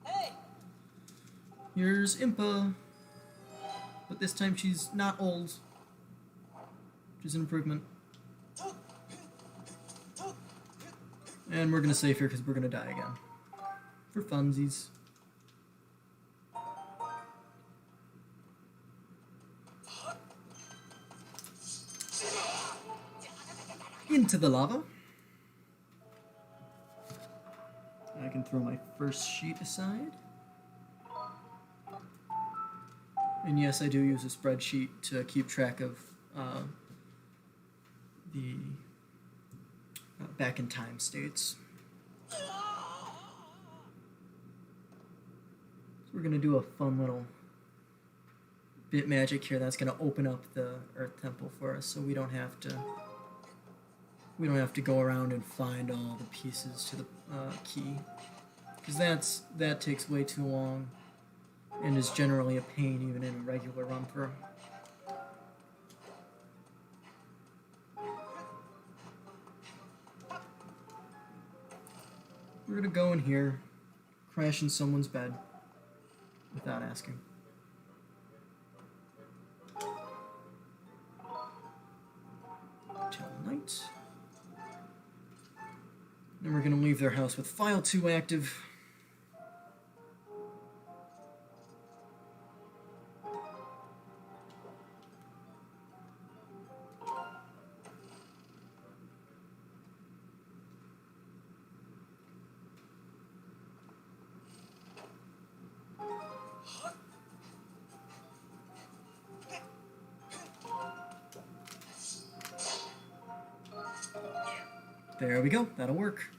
Hey! Here's Impa. But this time she's not old. Which is an improvement. And we're gonna save here because we're gonna die again. For funsies. Into the lava. I can throw my first sheet aside. And yes, I do use a spreadsheet to keep track of the back in time states. So we're going to do a fun little bit magic here that's going to open up the Earth Temple for us, so we don't have to go around and find all the pieces to the key, because that takes way too long and is generally a pain even in a regular run through. We're gonna go in here, crash in someone's bed without asking. Till night. Then we're gonna leave their house with file 2 active. There we go, that'll work.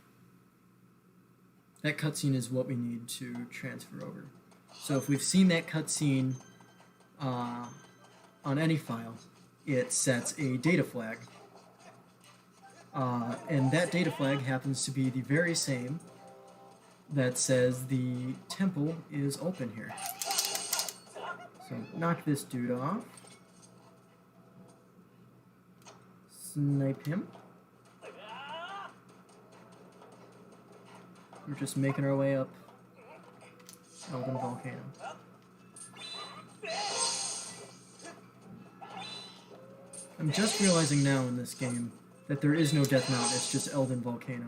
That cutscene is what we need to transfer over. So if we've seen that cutscene on any file, it sets a data flag. And that data flag happens to be the very same that says the temple is open here. So knock this dude off. Snipe him. We're just making our way up Elden Volcano. I'm just realizing now in this game that there is no Death Mountain, it's just Elden Volcano,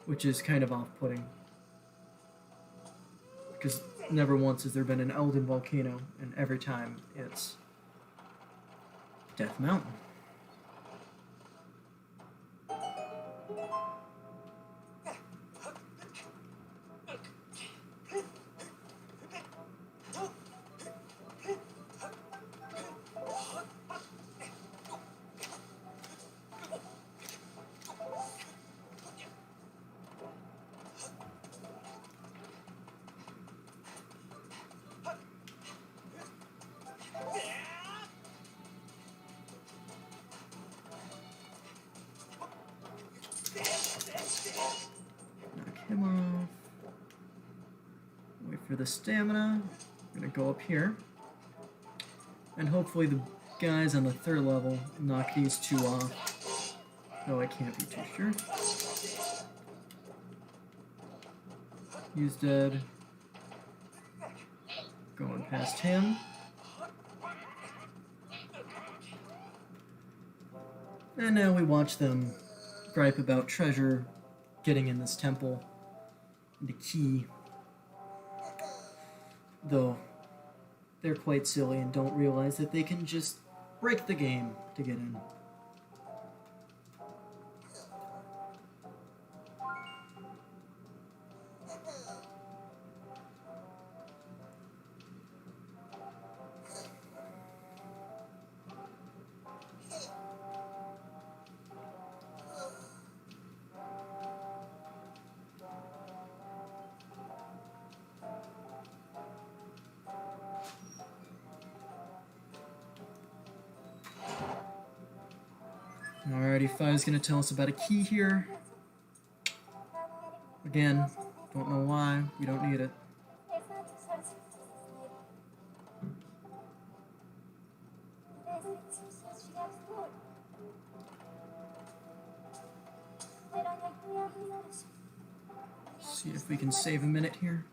which is kind of off-putting. Because never once has there been an Elden Volcano, and every time it's Death Mountain. Him off. Wait for the stamina. I'm gonna go up here. And hopefully the guys on the 3rd level knock these 2 off. Though I can't be too sure. He's dead. Going past him. And now we watch them gripe about treasure getting in this temple. The key, though they're quite silly and don't realize that they can just break the game to get in. Alrighty, Five's gonna tell us about a key here. Again, don't know why, we don't need it. See if we can save a minute here.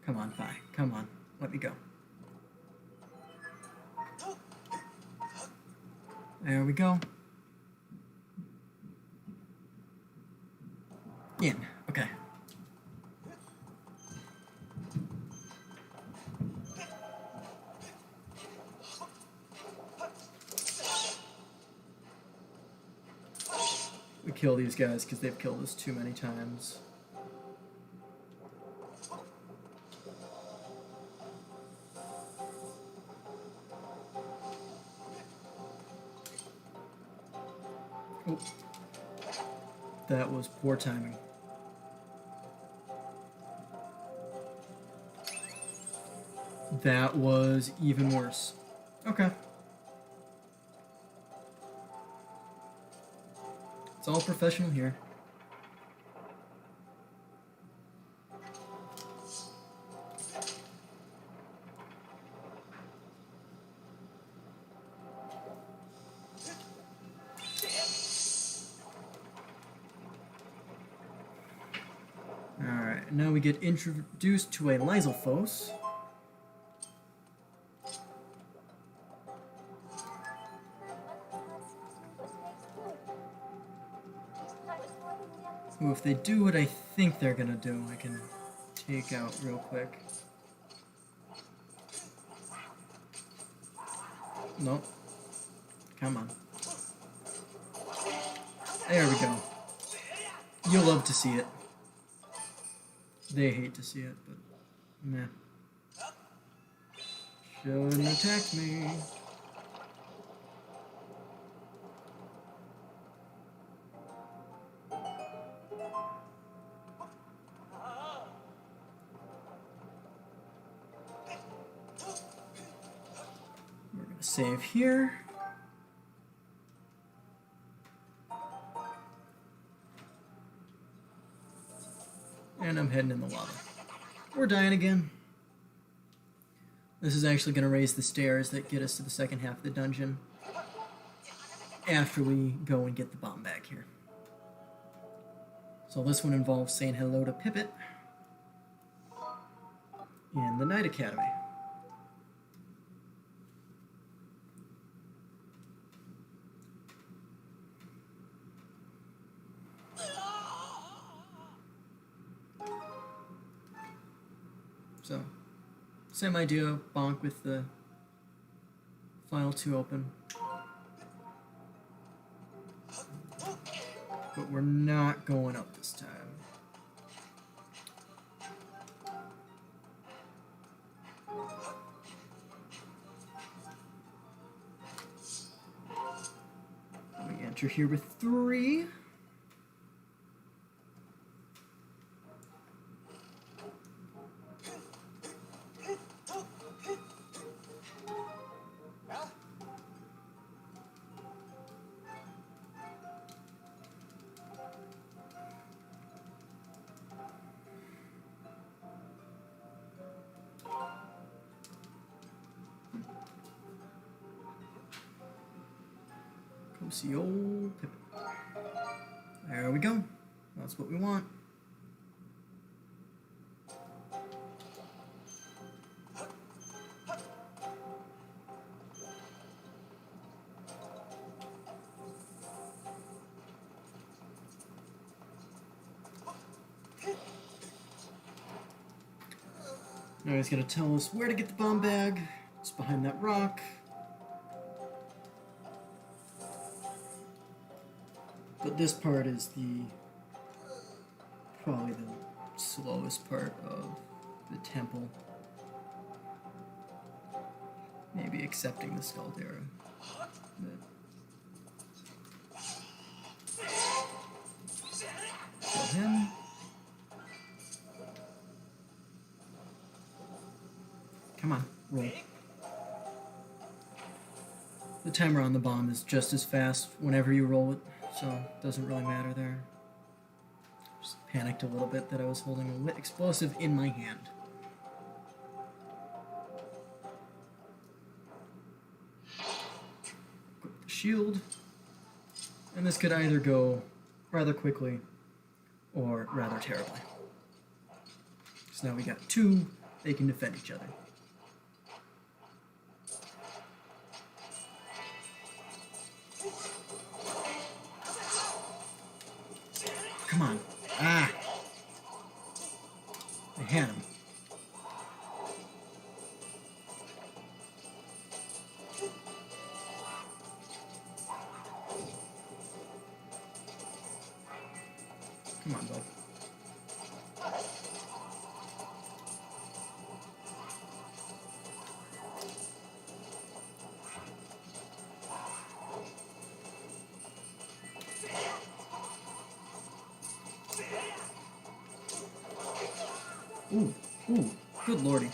Come on, Fi, come on, let me go. There we go. In. Okay. We kill these guys because they've killed us too many times. Oh. That was poor timing. That was even worse. Okay. It's all professional here. Alright, now we get introduced to a Lysophos. Who, if they do what I think they're gonna do, I can take out real quick. Nope. Come on. There we go. You'll love to see it. They hate to see it, but meh. Shouldn't attack me. We're gonna save here. And I'm heading in the lava. We're dying again. This is actually going to raise the stairs that get us to the second half of the dungeon after we go and get the bomb back here. So this one involves saying hello to Pippet in the Knight Academy. So, same idea, bonk with the file 2 open. But we're not going up this time. We enter here with 3. Come see old Pippin. There we go. That's what we want. Now he's going to tell us where to get the bomb bag. It's behind that rock. But this part is probably the slowest part of the temple. Maybe accepting the Scaldera. Kill him. Come on, roll. The timer on the bomb is just as fast whenever you roll it, so it doesn't really matter there. Just panicked a little bit that I was holding a lit explosive in my hand. Equip the shield. And this could either go rather quickly or rather terribly. So now we got 2, they can defend each other. Come on. Ah! I had him. Come on, bud. Ooh, ooh, good lordy.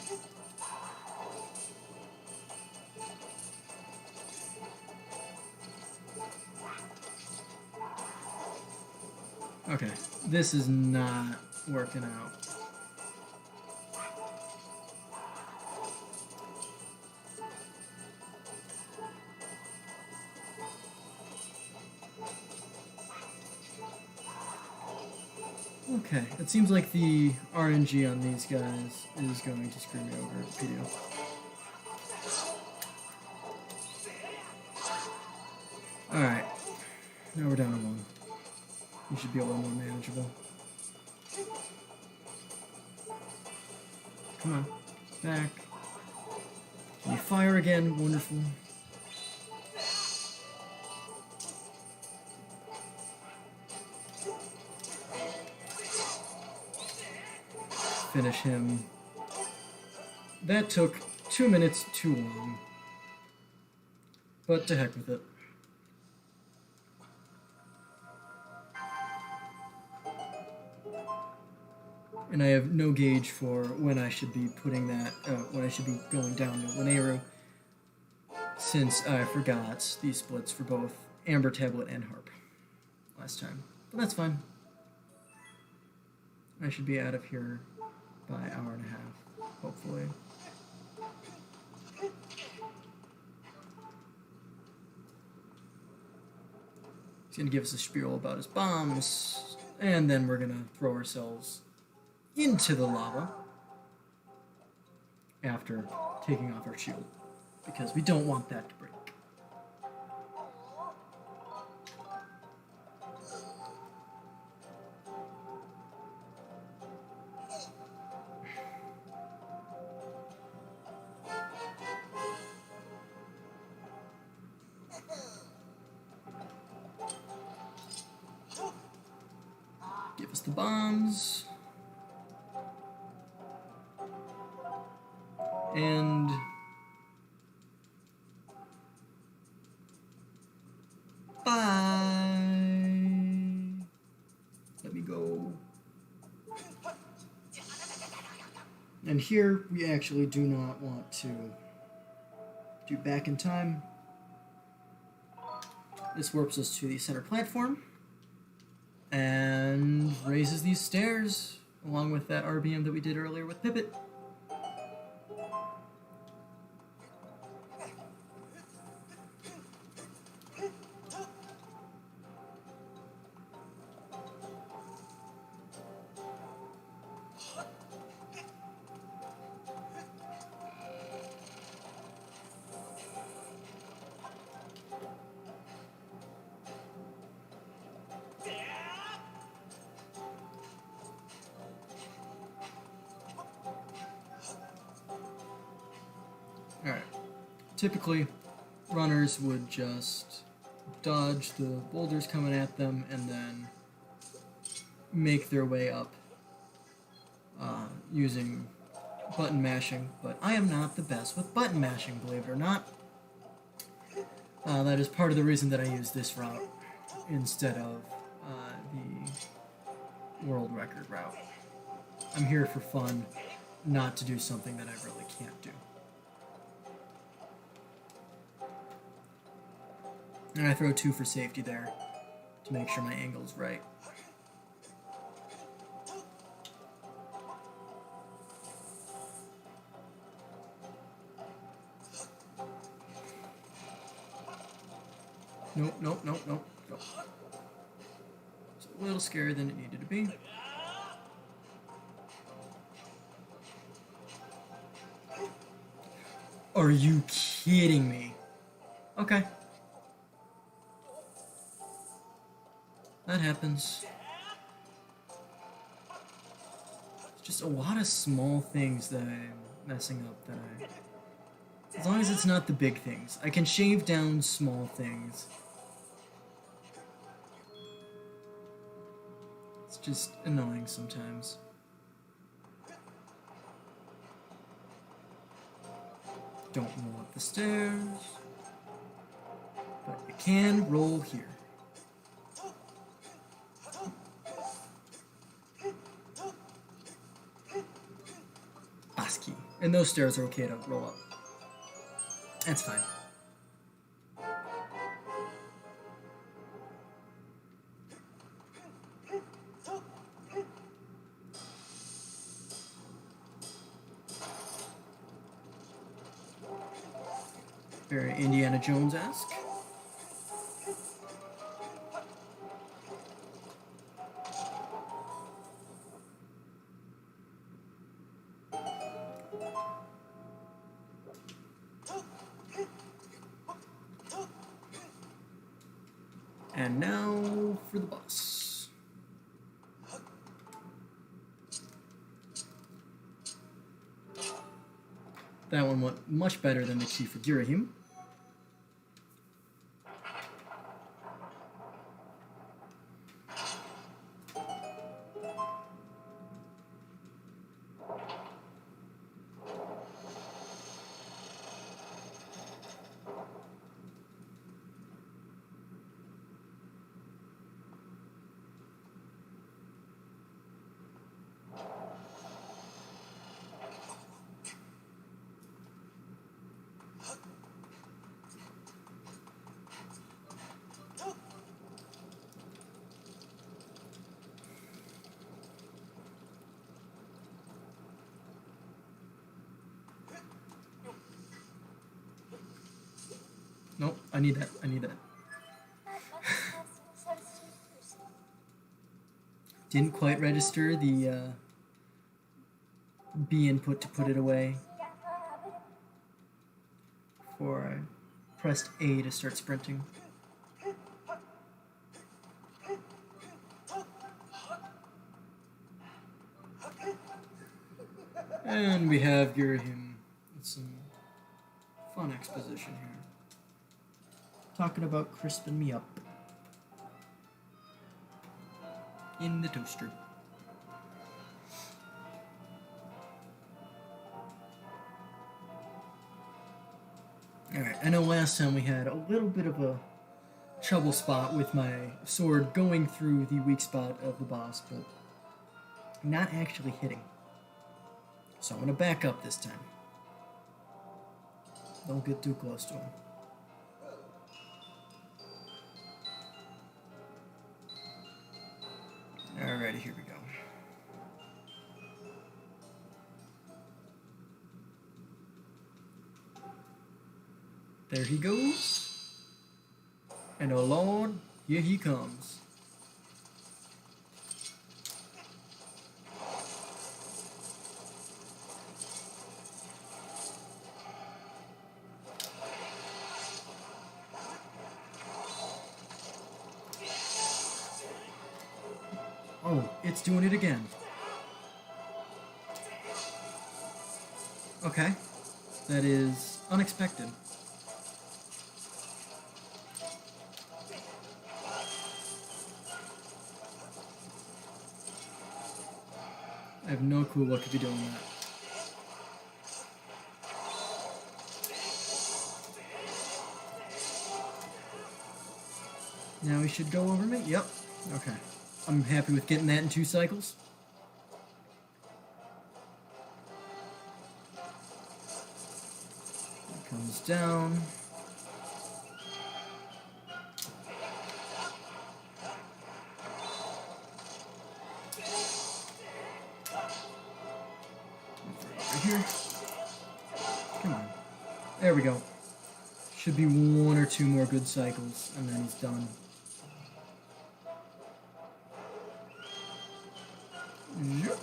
Okay, this is not working out. Okay, it seems like the RNG on these guys is going to screw me over at video. Alright, now we're down to 1. You should be a little more manageable. Come on, back. Can you fire again? Wonderful. Finish him. That took 2 minutes too long. But to heck with it. And I have no gauge for when I should be putting that, when I should be going down to Linearu, since I forgot these splits for both Amber Tablet and Harp last time. But that's fine. I should be out of here by an hour and a half, hopefully. He's going to give us a spiel about his bombs, and then we're going to throw ourselves into the lava after taking off our shield, because we don't want that to break. Give us the bombs. And bye. Let me go. And here we actually do not want to do back in time. This warps us to the center platform and raises these stairs along with that RBM that we did earlier with Pipit. Alright, typically runners would just dodge the boulders coming at them and then make their way up using button mashing, but I am not the best with button mashing, believe it or not. That is part of the reason that I use this route instead of the world record route. I'm here for fun, not to do something that I really can't do. And I throw 2 for safety there to make sure my angle's right. Nope, nope, nope, nope. Go. It's a little scarier than it needed to be. Are you kidding me? Okay. That happens. It's just a lot of small things that I'm messing up that as long as it's not the big things. I can shave down small things. It's just annoying sometimes. Don't roll up the stairs. But you can roll here. Basky. And those stairs are okay to roll up. That's fine. Very Indiana Jones-esque. And now for the boss. That one went much better than the key for Girahim. Nope, I need that. I need that. Didn't quite register the B input to put it away. Before I pressed A to start sprinting. And we have Girahim with some fun exposition here. Talking about crisping me up in the toaster. Alright, I know last time we had a little bit of a trouble spot with my sword going through the weak spot of the boss, but not actually hitting. So I'm going to back up this time. Don't get too close to him. Alrighty, here we go. There he goes. And oh Lord, here he comes. Oh, it's doing it again. Okay. That is unexpected. I have no clue what could be doing that. Now he should go over me? Yep. Okay. I'm happy with getting that in 2 cycles. It comes down. Over here. Come on. There we go. Should be 1 or 2 more good cycles, and then he's done. Yep.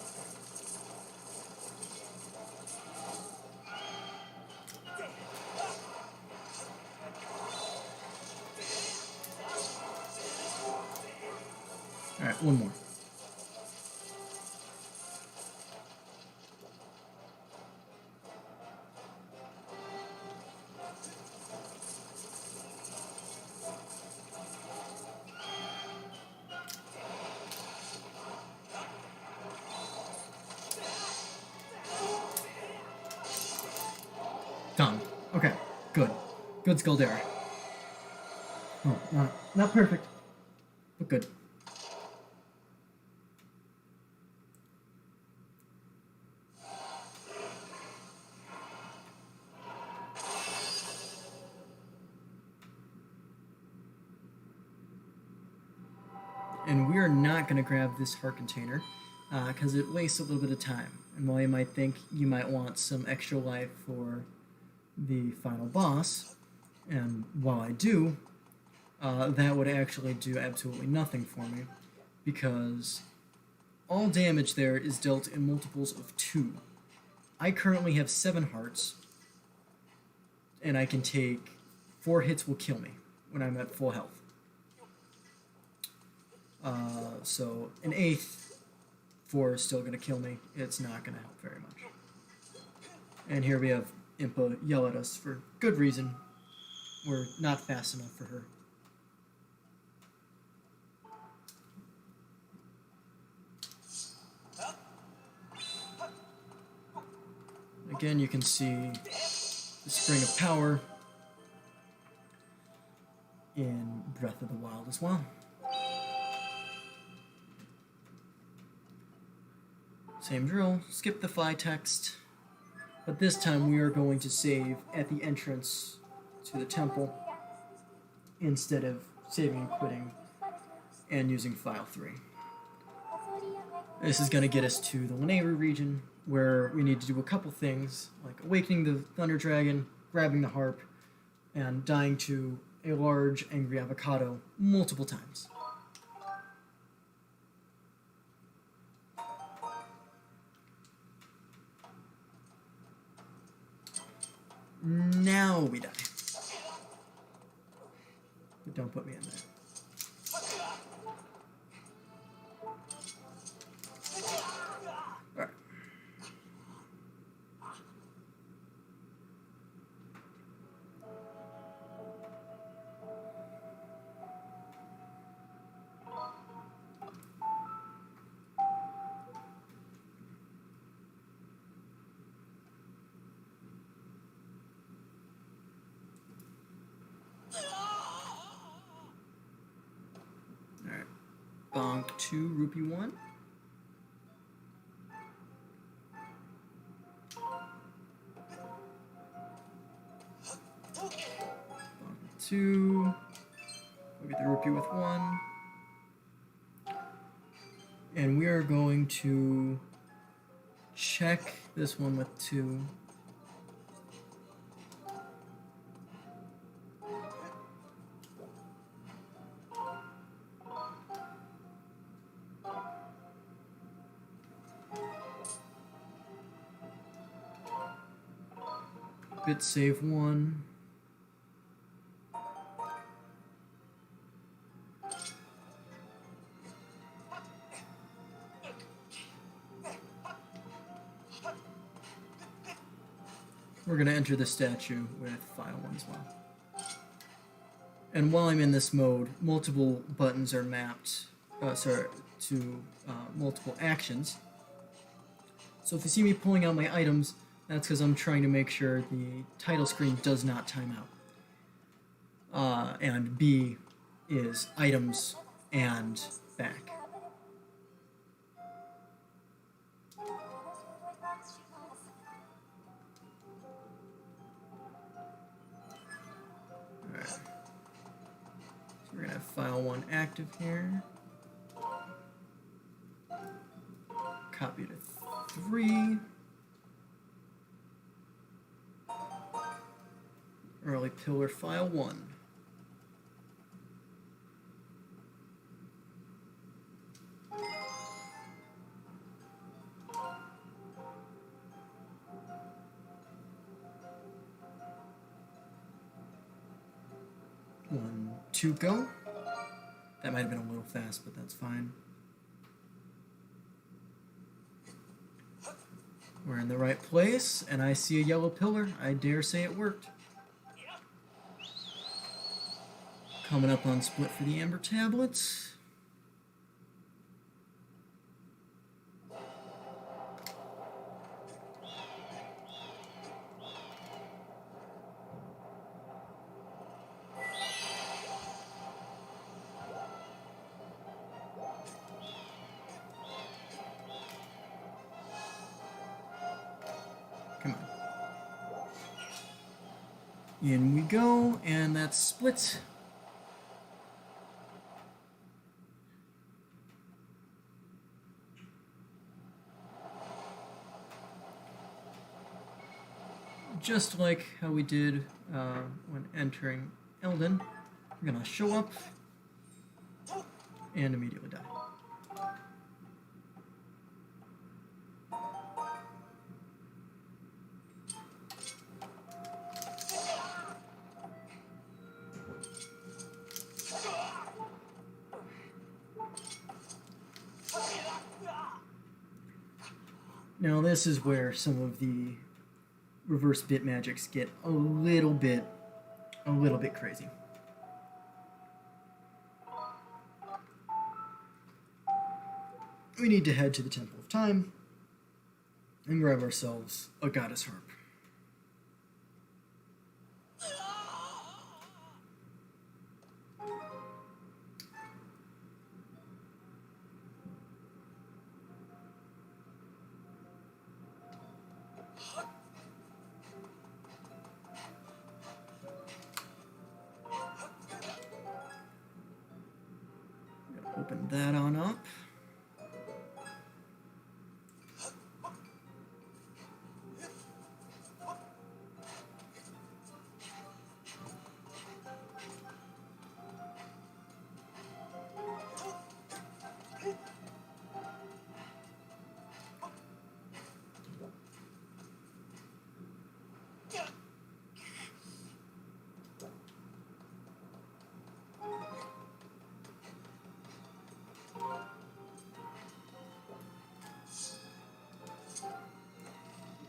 Alright, 1 more. Done. Okay, good. Good Skuldera. Oh, not perfect, but good. And we are not going to grab this heart container because it wastes a little bit of time. And while you might think you might want some extra life for the final boss, and while I do, that would actually do absolutely nothing for me, because all damage there is dealt in multiples of 2. I currently have 7 hearts, and I can take 4 hits will kill me when I'm at full health. So an 8th 4 is still going to kill me. It's not going to help very much. And here we have Impa yell at us for good reason. We're not fast enough for her. Again, you can see the Spring of Power in Breath of the Wild as well. Same drill, skip the Phi text, but this time we are going to save at the entrance to the temple instead of saving and quitting and using file 3. This is going to get us to the Lanayru region, where we need to do a couple things, like awakening the Thunder Dragon, grabbing the harp, and dying to a large angry avocado multiple times. Now we die. But don't put me in there. Alright. Bonk 2, rupee 1. Bonk 2. We'll get the rupee with 1. And we are going to check this one with 2. Bit save 1. We're going to enter the statue with file 1 as well. And while I'm in this mode, multiple buttons are mapped to multiple actions. So if you see me pulling out my items, that's because I'm trying to make sure the title screen does not time out. And B is items and back. Alright. So we're going to have file 1 active here. Copy to 3. Early pillar file 1. One, 2, go. That might have been a little fast, but that's fine. We're in the right place, and I see a yellow pillar. I dare say it worked. Coming up on split for the Amber Tablets. Come on. In we go, and that's split. Just like how we did when entering Elden, we're gonna show up and immediately die. Now this is where some of the reverse bit magics get a little bit crazy. We need to head to the Temple of Time and grab ourselves a goddess harp. Open that on up.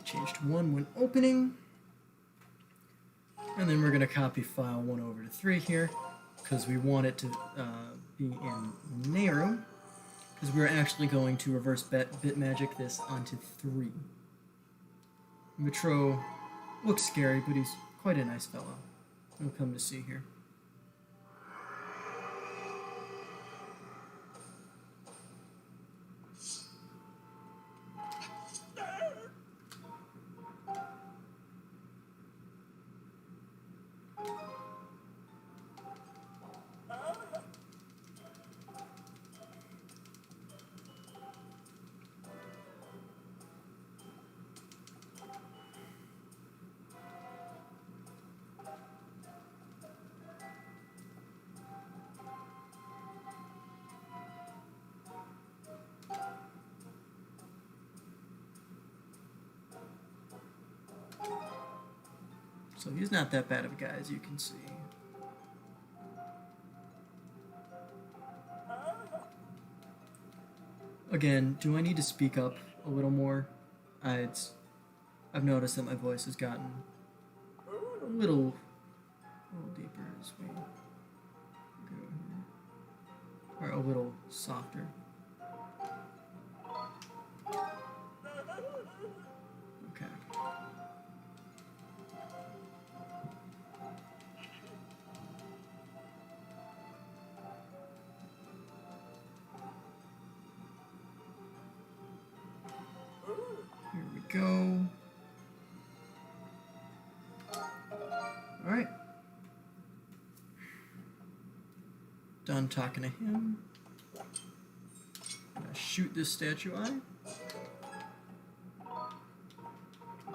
Changed 1 when opening. And then we're going to copy file 1 over to 3 here, because we want it to be in Nehru, because we're actually going to reverse bit magic this onto 3. Mitro looks scary, but he's quite a nice fellow. We'll come to see here. So he's not that bad of a guy, as you can see. Again, do I need to speak up a little more? I've noticed that my voice has gotten a little deeper as we go here. Or a little softer. Okay. Here we go. All right. Done talking to him. Gonna shoot this statue eye.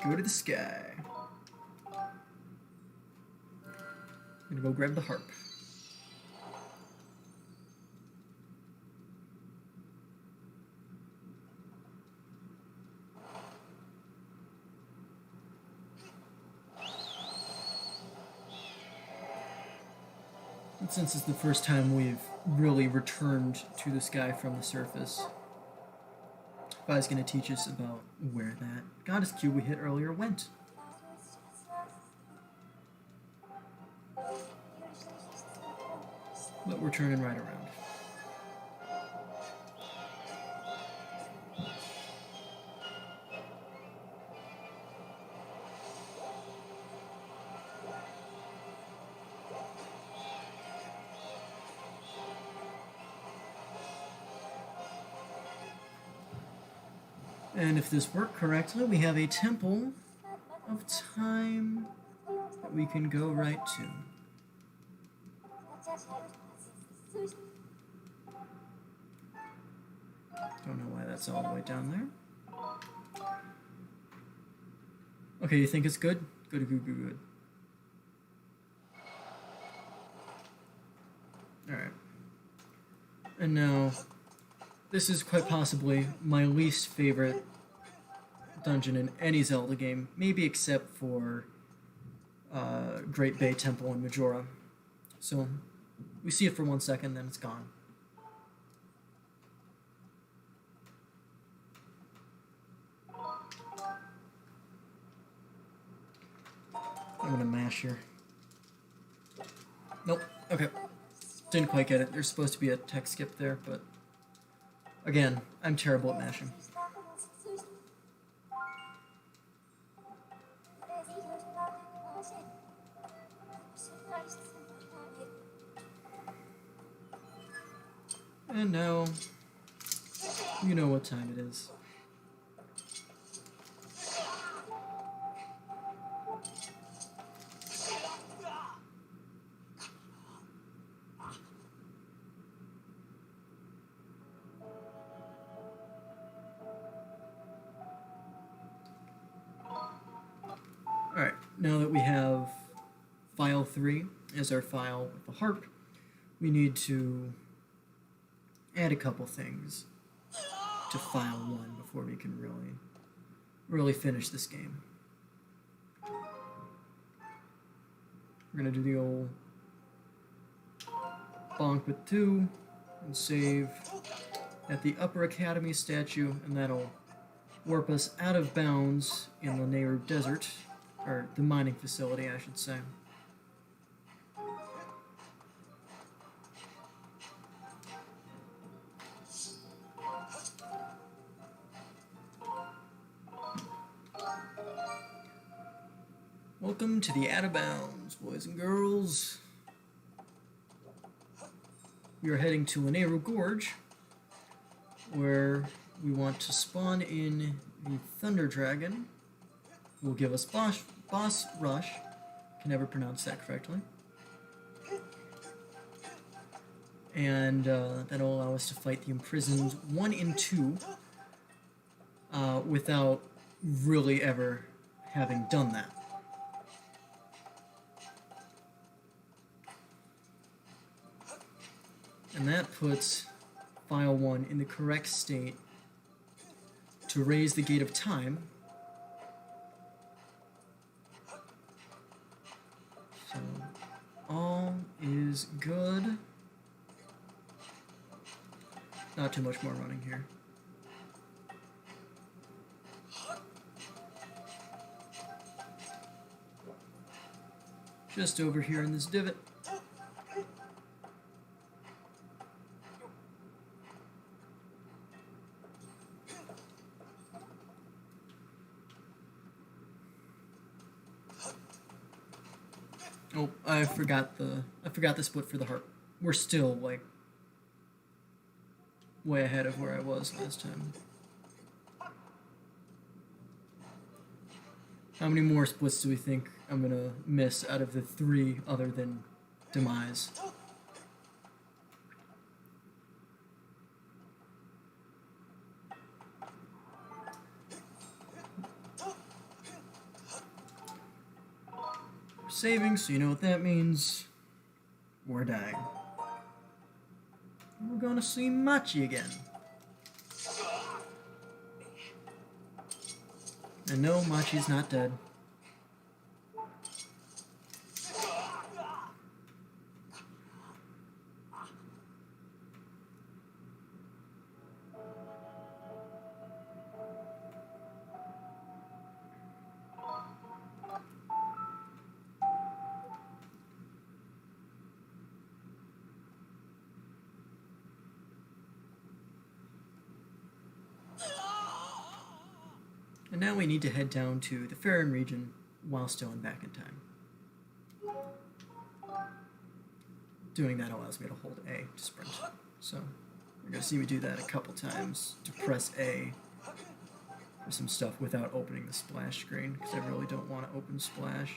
Go to the sky. Gonna go grab the harp. And since it's the first time we've really returned to the sky from the surface, Vi's going to teach us about where that goddess cube we hit earlier went. But we're turning right around. And if this worked correctly, we have a temple of time that we can go right to. Don't know why that's all the way down there. Okay, you think it's good? Good, good, good, good. Alright. And now, this is quite possibly my least favorite dungeon in any Zelda game, maybe except for Great Bay Temple in Majora. So, we see it for 1 second, then it's gone. I'm gonna mash here. Nope. Okay. Didn't quite get it. There's supposed to be a text skip there, but again, I'm terrible at mashing. And now, you know what time it is. Alright, now that we have file 3 as our file with the harp, we need to add a couple things to file 1 before we can really finish this game. We're going to do the old bonk with 2 and save at the Upper Academy statue, and that'll warp us out of bounds in the Nehru Desert, or the mining facility, I should say. Welcome to the Out of Bounds, boys and girls. We are heading to Nehru Gorge, where we want to spawn in the Thunder Dragon, who will give us boss rush. Can never pronounce that correctly. And that'll allow us to fight the imprisoned 1 and 2 without really ever having done that. And that puts file 1 in the correct state to raise the Gate of Time. So, all is good. Not too much more running here. Just over here in this divot. Oh, I forgot the split for the harp. We're still like way ahead of where I was last time. How many more splits do we think I'm gonna miss out of the 3 other than Demise? Saving, so you know what that means. We're dying. We're gonna see Machi again. And no, Machi's not dead. And now we need to head down to the Farron region while still back in time. Doing that allows me to hold A to sprint. So you're going to see me do that a couple times to press A for some stuff without opening the splash screen, because I really don't want to open splash.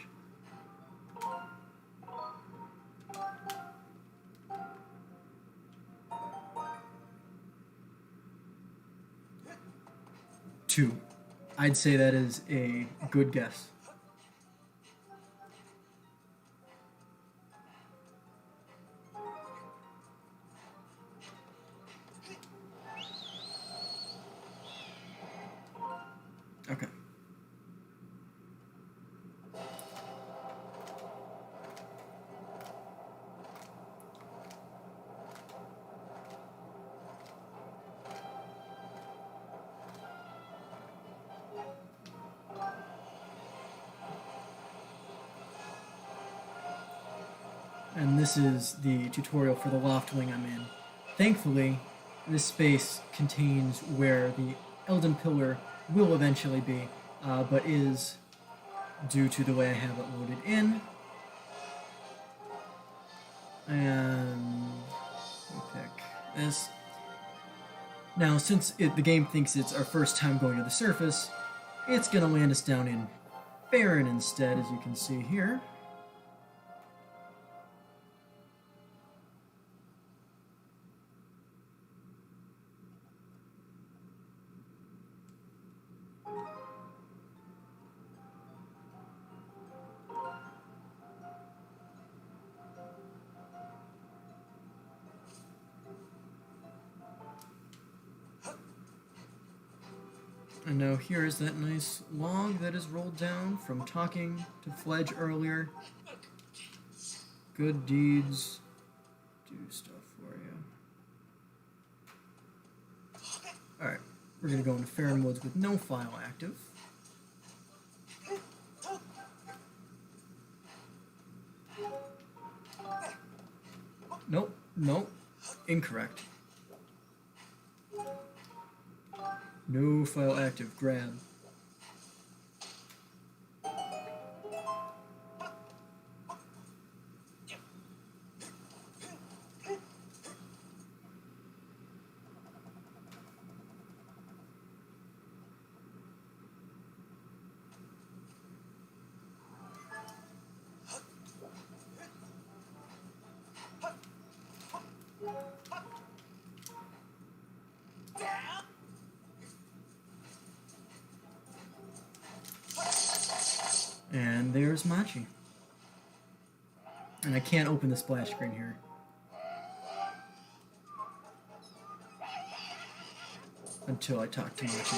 Two. I'd say that is a good guess. Okay. And this is the tutorial for the loft wing I'm in. Thankfully, this space contains where the Elden Pillar will eventually be, but is, due to the way I have it loaded in. And we'll pick this. Now, since the game thinks it's our first time going to the surface, it's going to land us down in Farron instead, as you can see here. And now here is that nice log that is rolled down from talking to Fledge earlier. Good deeds do stuff for you. Alright, we're going to go into Farron Woods with no file active. Nope, nope, incorrect. No file active, grab. And there's Machi. And I can't open the splash screen here. Until I talk to Machi.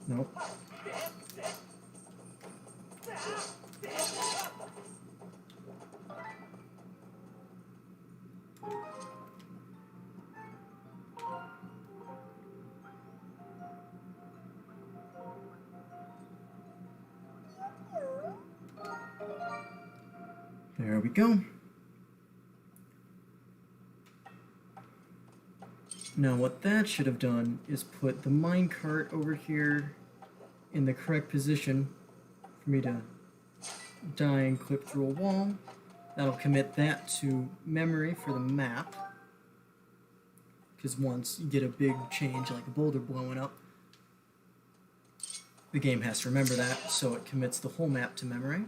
Nope. There we go. Now what that should have done is put the minecart over here in the correct position for me to die and clip through a wall. That'll commit that to memory for the map. Because once you get a big change like a boulder blowing up, the game has to remember that, so it commits the whole map to memory.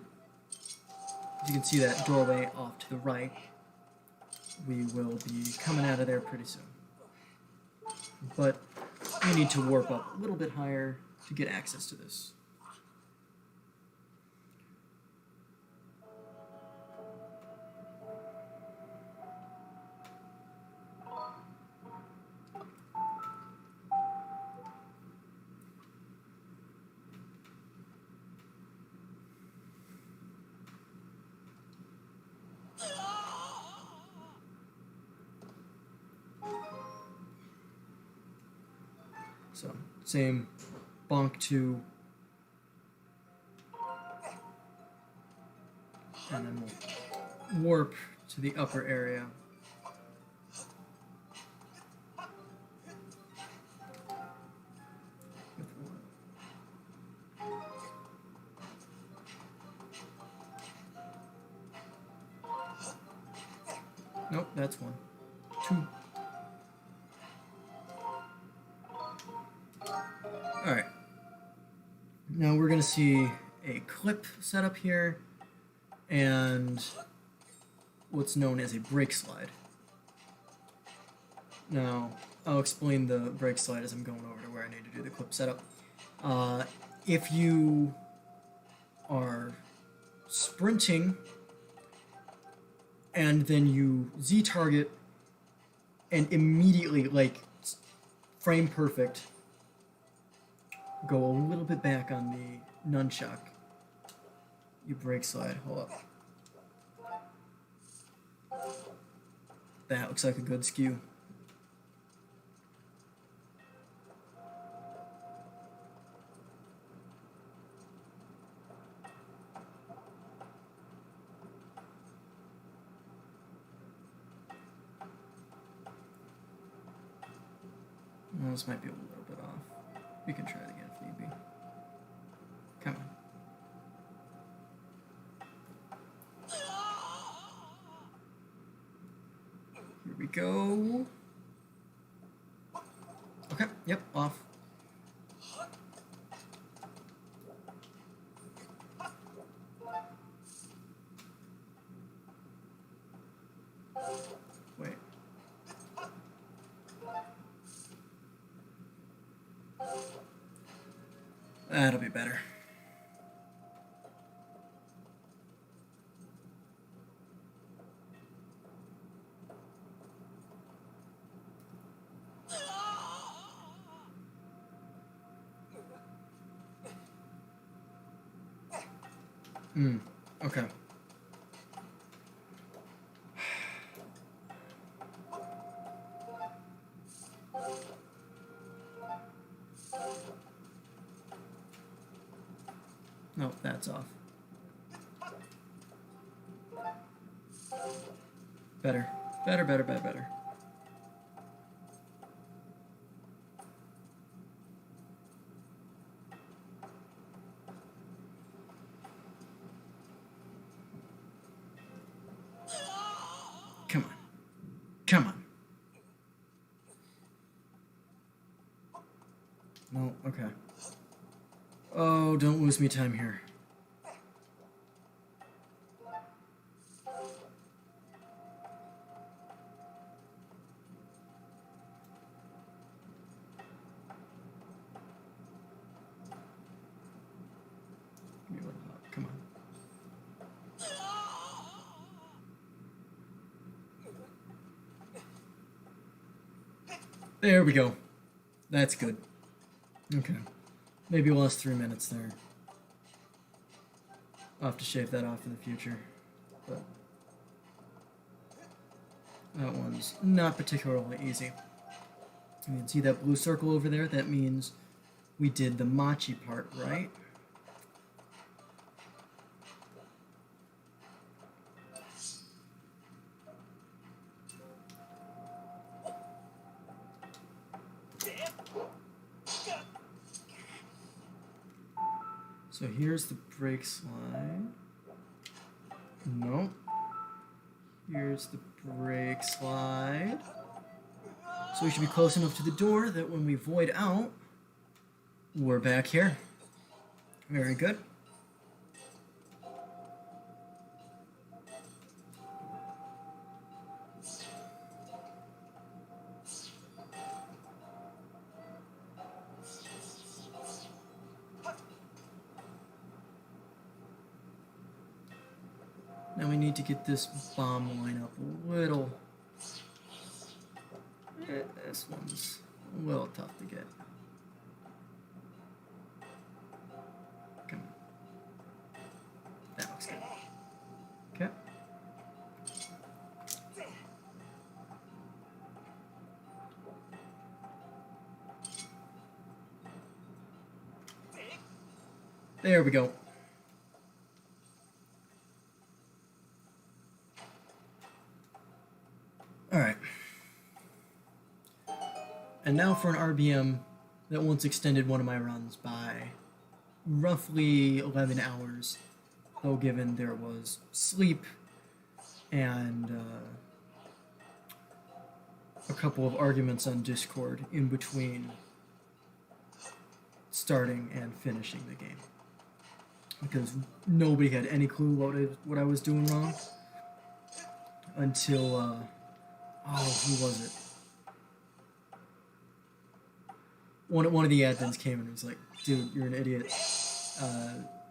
As you can see that doorway off to the right, we will be coming out of there pretty soon. But we need to warp up a little bit higher to get access to this. So, same bonk 2, and then we'll warp to the upper area. With 1. Nope, that's 1. 2. Alright, now we're going to see a clip set up here, and what's known as a brake slide. Now, I'll explain the brake slide as I'm going over to where I need to do the clip setup. If you are sprinting, and then you Z-target, and immediately, like, frame perfect, go a little bit back on the nunchuck, you brake slide. Hold up. That looks like a good skew. Well, this might be a little bit off. We can try it again if need be. Come on. Here we go. Okay, yep, off. Wait. That'll be better. Okay. No, that's off. Better. Better. Come on. No, okay. Oh, don't lose me time here. Give me a little hop. Come on. There we go. That's good. Okay. Maybe we lost 3 minutes there. I'll have to shave that off in the future. But that one's not particularly easy. You can see that blue circle over there? That means we did the machi part, right? So here's the brake slide. No. Here's the brake slide. So we should be close enough to the door that when we void out, we're back here. Very good. Now we need to get this bomb line up a little. This one's a little tough to get. Come on. That looks good. Okay. There we go. Alright. And now for an RBM that once extended one of my runs by roughly 11 hours, though given there was sleep and a couple of arguments on Discord in between starting and finishing the game. Because nobody had any clue what I was doing wrong until, who was it? One of the admins came and was like, dude, you're an idiot.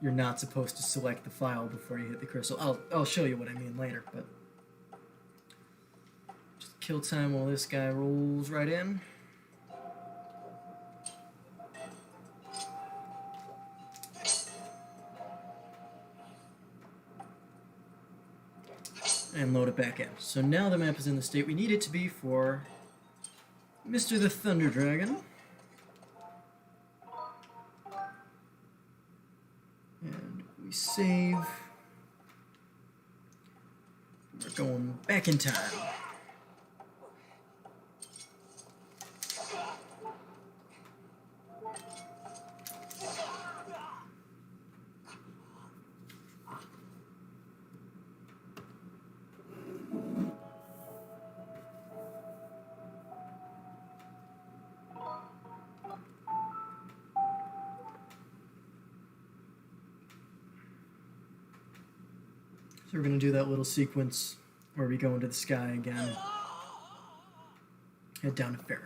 You're not supposed to select the file before you hit the crystal. I'll show you what I mean later, but just kill time while this guy rolls right in. And load it back in. So now the map is in the state we need it to be for Mr. the Thunder Dragon. And we save. We're going back in time. So we're going to do that little sequence where we go into the sky again. Head down to Farron.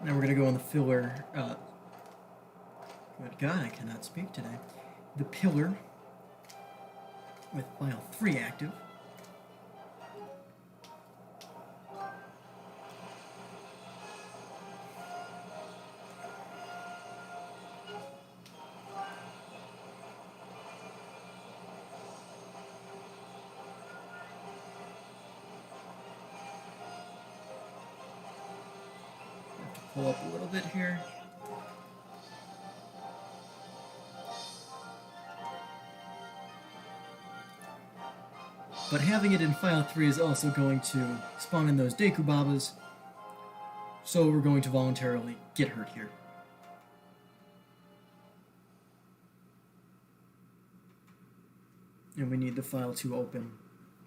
Now we're going to go on the filler. Good God, I cannot speak today. The pillar with file 3 active. Pull up a little bit here. But having it in file 3 is also going to spawn in those Dekubabas, so we're going to voluntarily get hurt here. And we need the file 2 open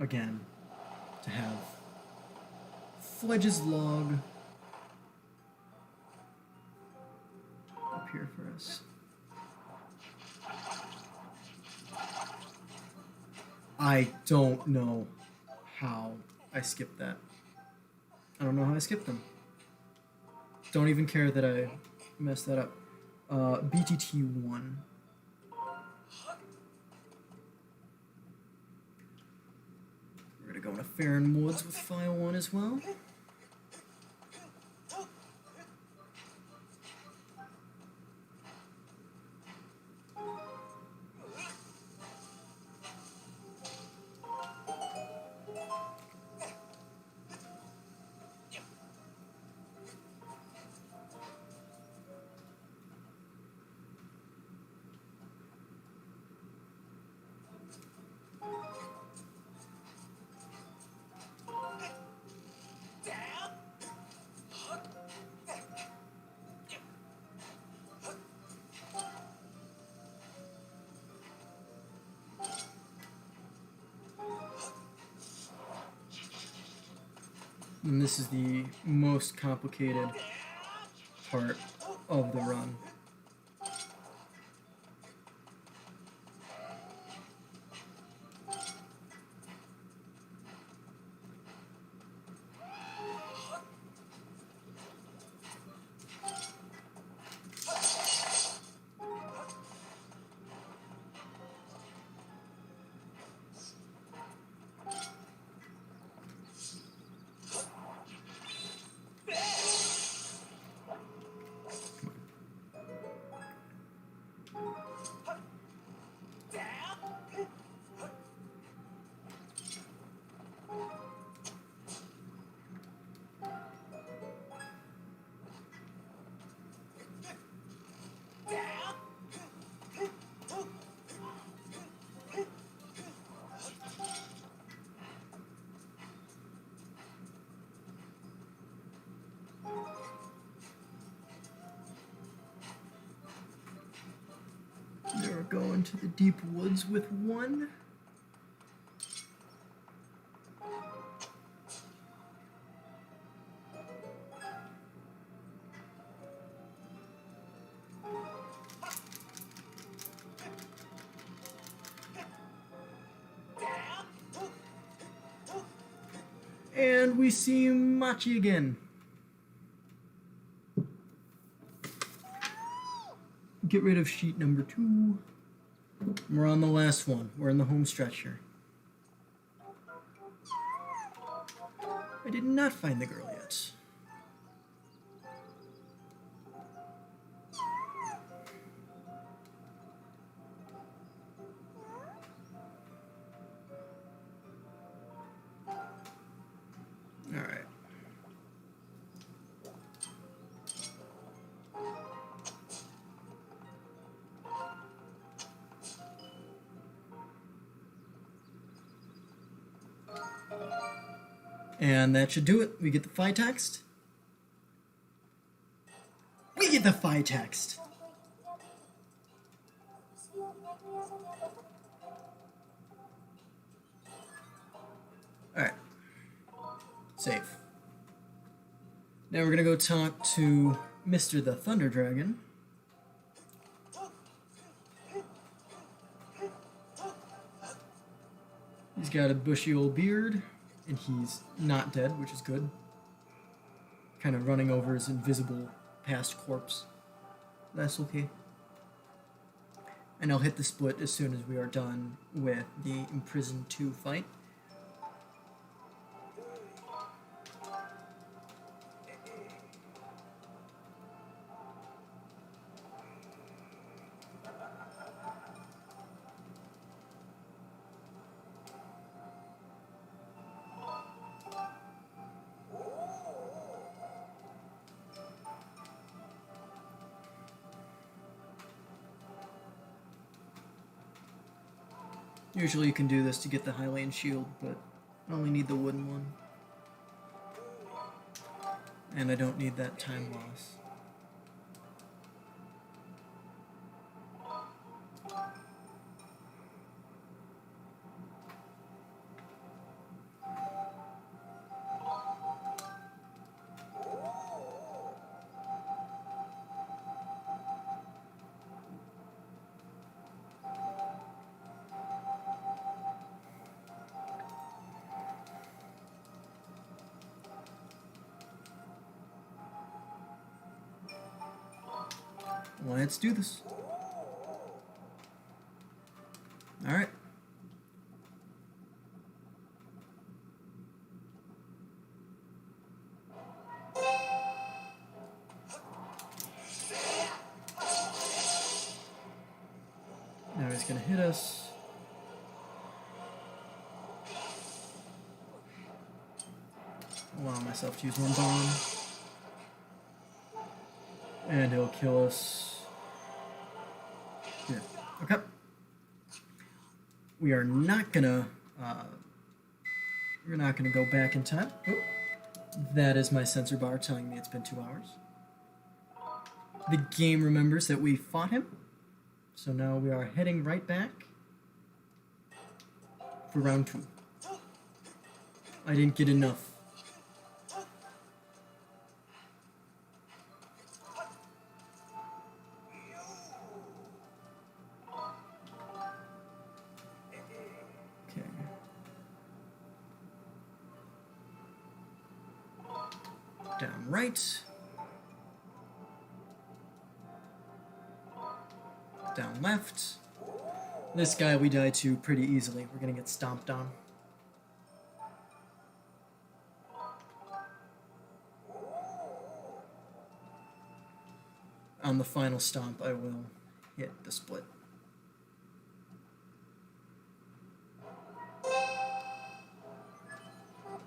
again to have Fledge's log here for us. I don't know how I skipped that. I don't know how I skipped them. Don't even care that I messed that up. BTT1. We're gonna go into Farron Woods with file 1 as well. And this is the most complicated part of the run. We're going to the deep woods with 1. And we see Machi again. Get rid of sheet number 2. We're on the last one. We're in the home stretch here. I did not find the girl yet. And that should do it. We get the phi text. We get the phi text. Alright. Save. Now we're gonna go talk to Mr. the Thunder Dragon. He's got a bushy old beard, and he's not dead, which is good. Kind of running over his invisible past corpse. That's okay. And I'll hit the split as soon as we are done with the Imprisoned 2 fight. Usually you can do this to get the Hylian shield, but I only need the wooden one. And I don't need that time loss. Let's do this. Alright. Now he's gonna hit us. Allow myself to use one bomb. And he'll kill us. Here. Okay. We are not gonna we're not gonna go back in time. Oh, that is my sensor bar telling me it's been 2 hours. The game remembers that we fought him, so now we are heading right back for round 2. I didn't get enough. Down right. Down left. This guy we die to pretty easily. We're gonna get stomped on. On the final stomp, I will hit the split.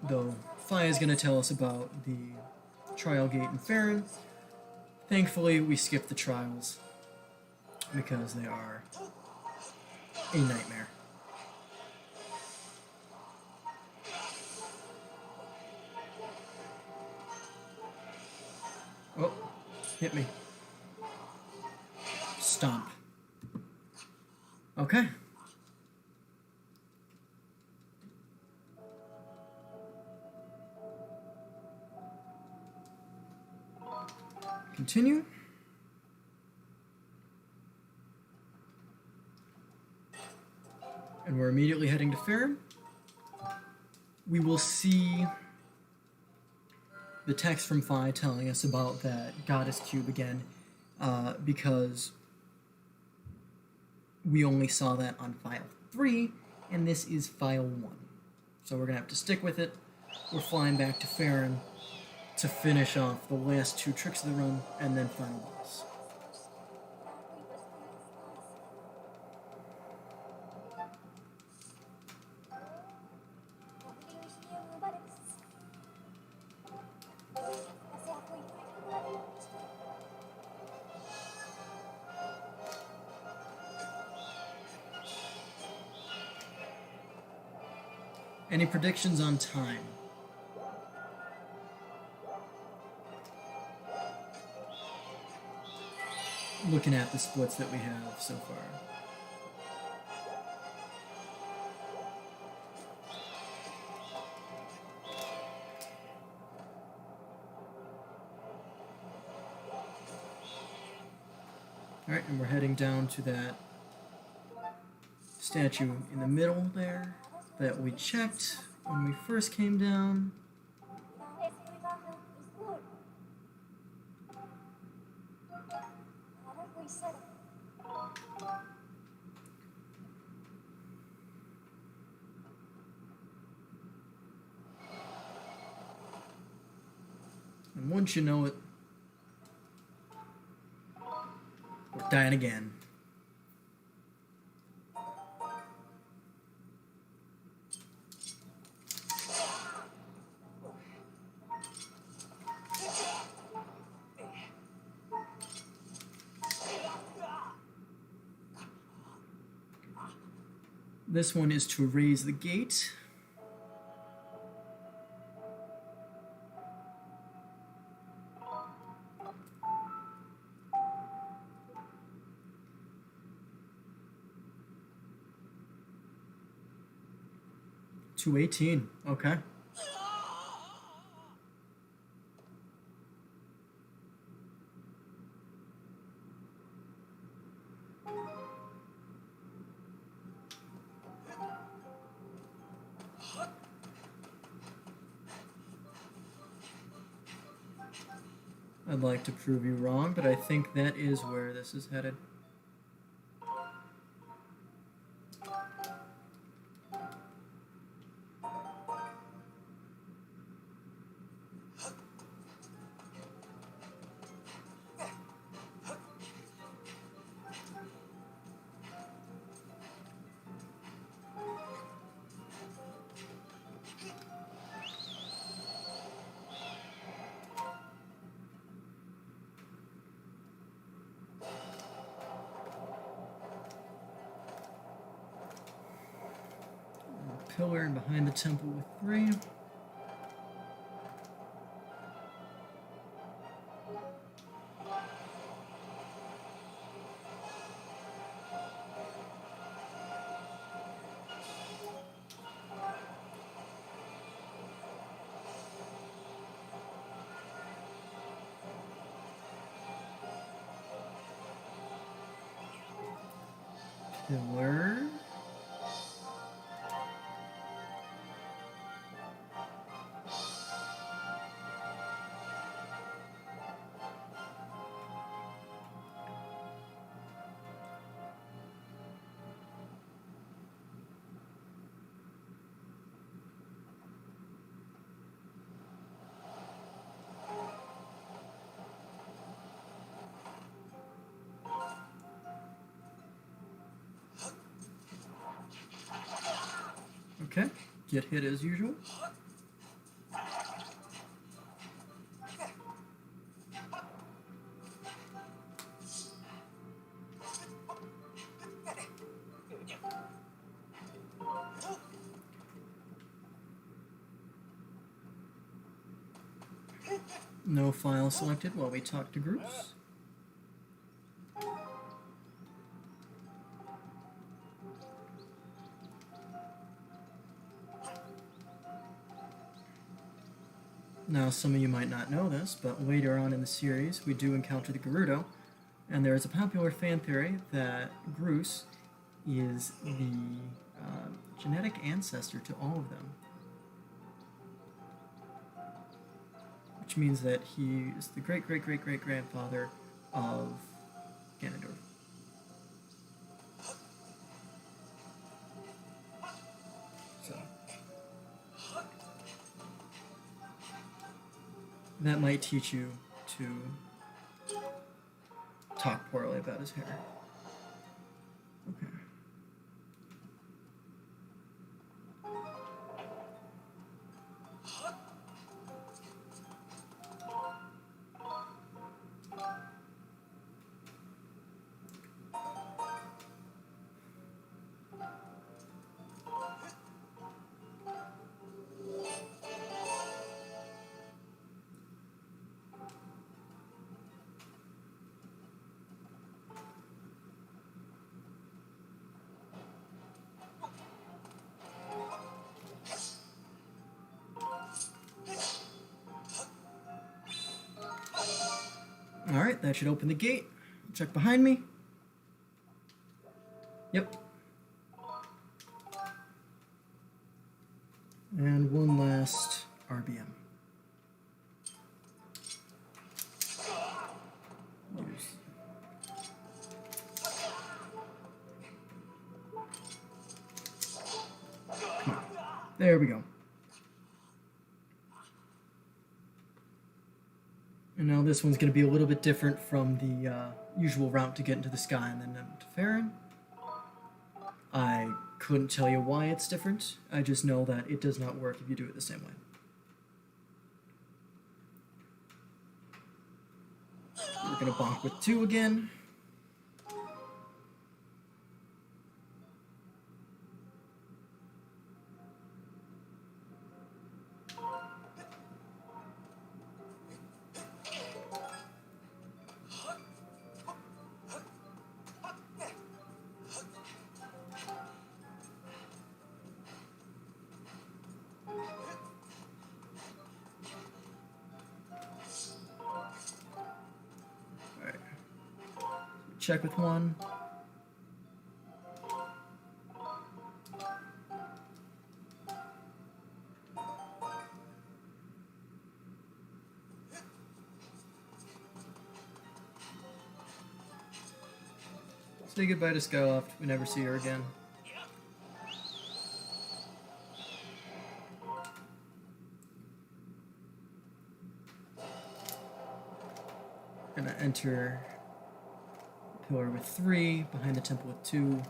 Though Phi is gonna tell us about the trial gate in Farron. Thankfully, we skipped the trials because they are a nightmare. Oh, hit me. Stomp. Okay. Continue. And we're immediately heading to Farron. We will see the text from Phi telling us about that goddess cube again, because we only saw that on file 3, and this is file 1. So we're gonna have to stick with it. We're flying back to Farron to finish off the last 2 tricks of the run, and then final boss. Any predictions on time? looking at the splits that we have so far. Alright, and we're heading down to that statue in the middle there that we checked when we first came down. And once you know it, we're dying again. This one is to raise the gate. $218. Okay. I'd like to prove you wrong, but I think that is where this is headed. Pillar and behind the temple with 3. Pillar. Okay, get hit as usual. No file selected while we talk to groups. Now, some of you might not know this, but later on in the series, we do encounter the Gerudo, and there is a popular fan theory that Groose is the genetic ancestor to all of them. Which means that he is the great-great-great-great-grandfather of Ganondorf. So that might teach you to talk poorly about his hair. Okay. Alright, that should open the gate. Check behind me. Yep. And one last RBM. Come on. There we go. And now this one's going to be a little bit different from the usual route to get into the sky and then to Farron. I couldn't tell you why it's different. I just know that it does not work if you do it the same way. We're going to bonk with 2 again. Check with 1. Say goodbye to Skyloft. We never see her again. Gonna enter pillar with 3, behind the temple with 2.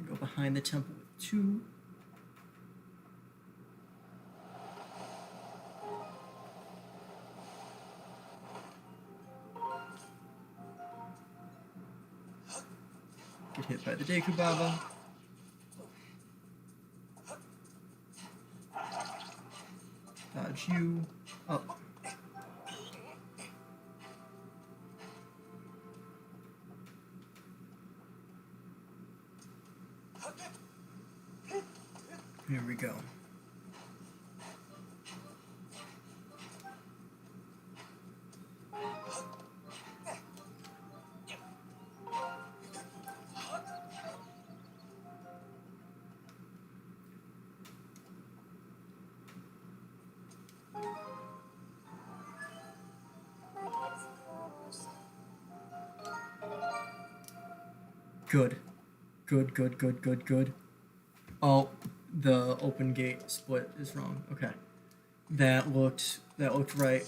Go behind the temple with 2. Get hit by the Deku Baba. Dodge you. Up. Here we go. Good. Good, good, good, good, good. Oh, the open gate split is wrong. Okay. That looked right.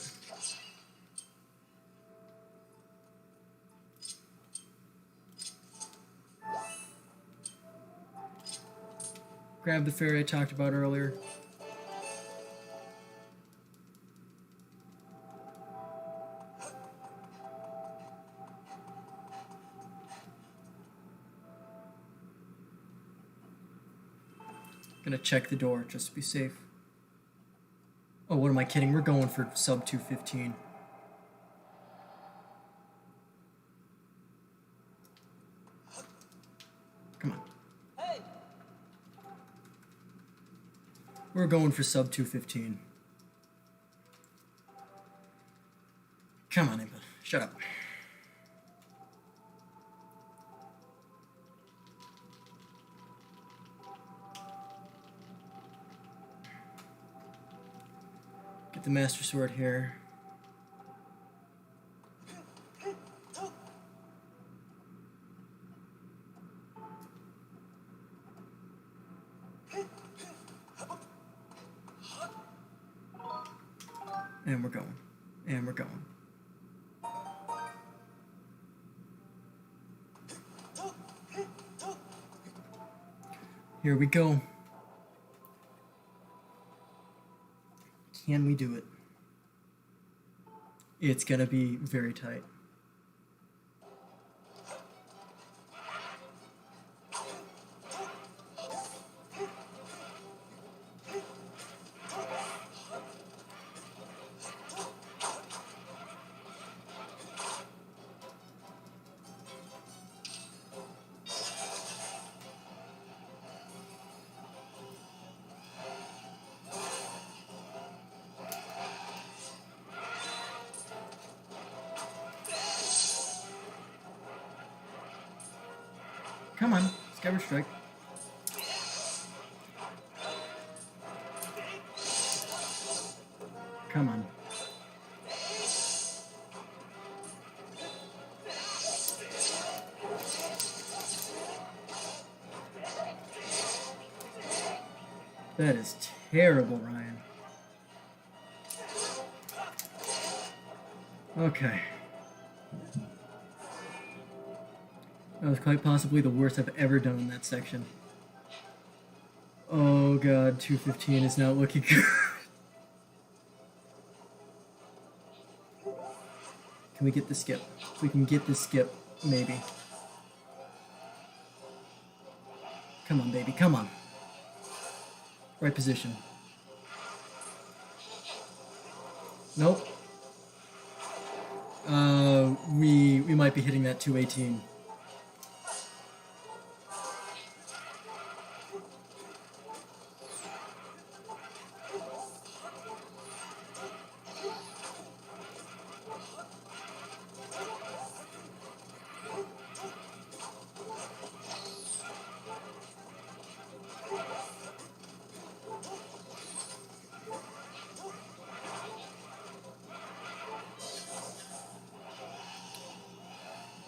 Grab the fairy I talked about earlier. Gonna check the door just to be safe. Oh, what am I kidding? We're going for sub 215. Come on. Hey. We're going for sub 215. Come on, Impa. Shut up. Get the Master Sword here. And we're going. And we're going. Here we go. Can we do it? It's gonna be very tight. Come on, Skyward Strike. Come on. That is terrible, Ryan. Okay. That was quite possibly the worst I've ever done in that section. Oh god, 215 is not looking good. Can we get the skip? If we can get this skip, maybe. Come on, baby, come on. Right position. Nope. We might be hitting that 218.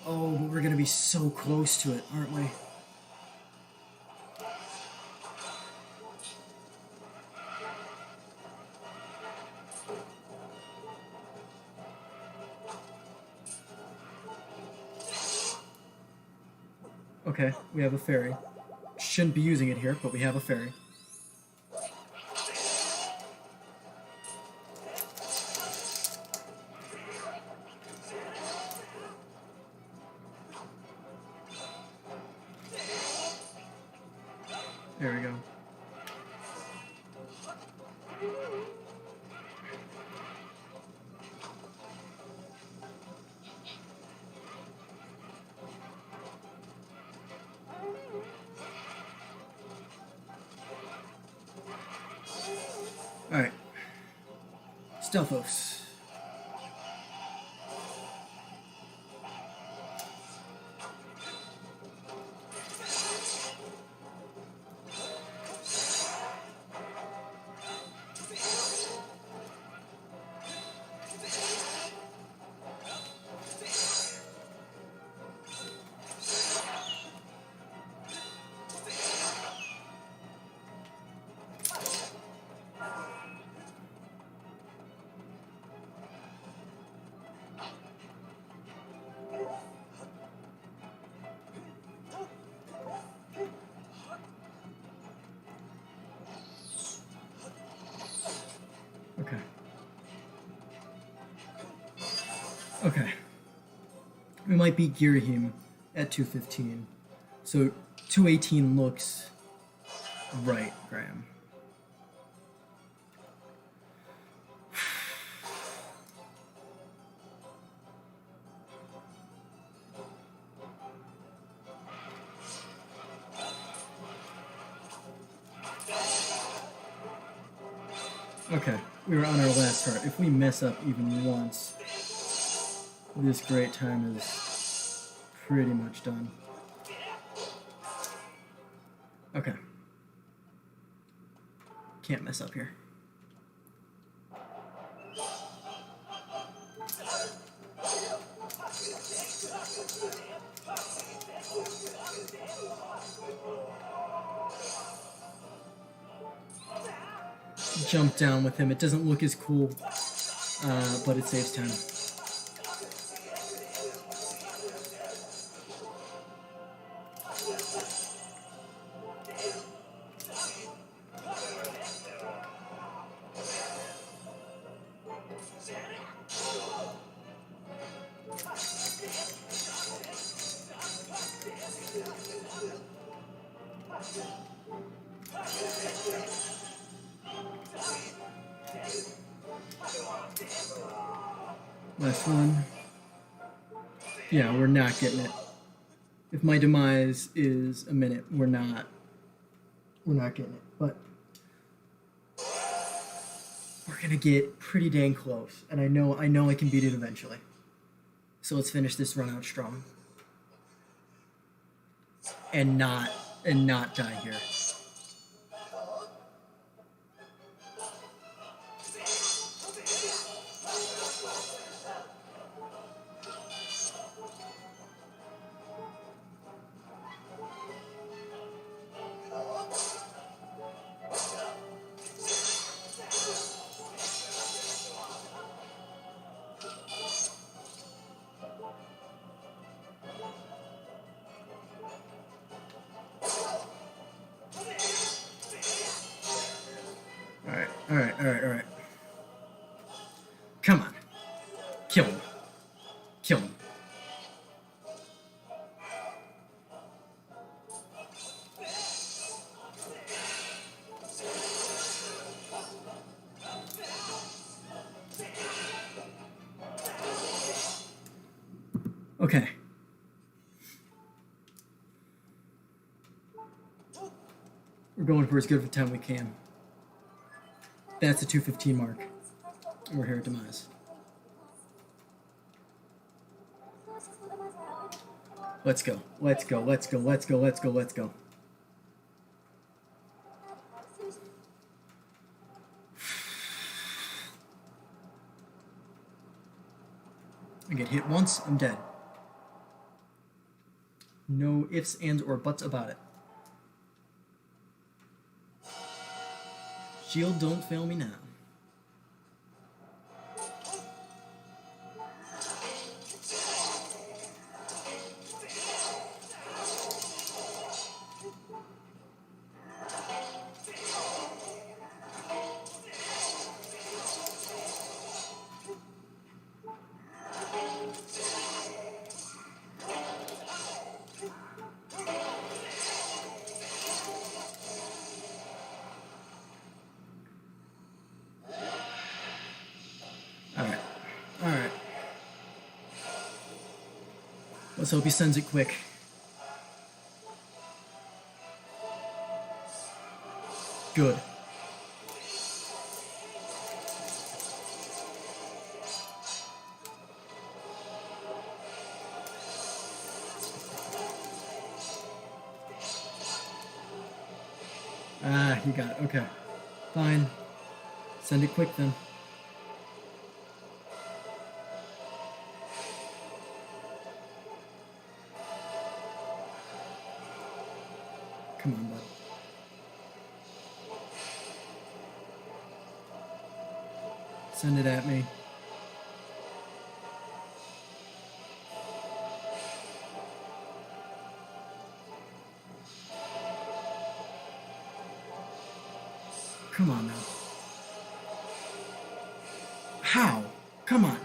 Oh, but we're gonna be so close to it, aren't we? Okay, we have a ferry. Shouldn't be using it here, but we have a ferry. There we go. Alright. Stealthos. Okay. Okay. We might beat Girahim at 215. So 218 looks right, Graham. Okay, we were on our last heart. If we mess up even once, this great time is pretty much done. Okay. Can't mess up here. Jump down with him. It doesn't look as cool, but it saves time. Last one. Yeah, we're not getting it. If my demise is a minute, we're not getting it. But we're gonna get pretty dang close, and I know I can beat it eventually. So let's finish this run out strong, and not die here. All right. Come on. Kill him. Kill him. Okay. We're going for as good of a time we can. That's the 2:15 mark. We're here at Demise. Let's go. Let's go. Let's go. Let's go. Let's go. Let's go. I get hit once, I'm dead. No ifs, ands, or buts about it. Shield, don't fail me now. Alright. Let's hope he sends it quick. Good. Ah, he got it. Okay. Fine. Send it quick then. Come on, bud. Send it at me. Come on now. How? Come on.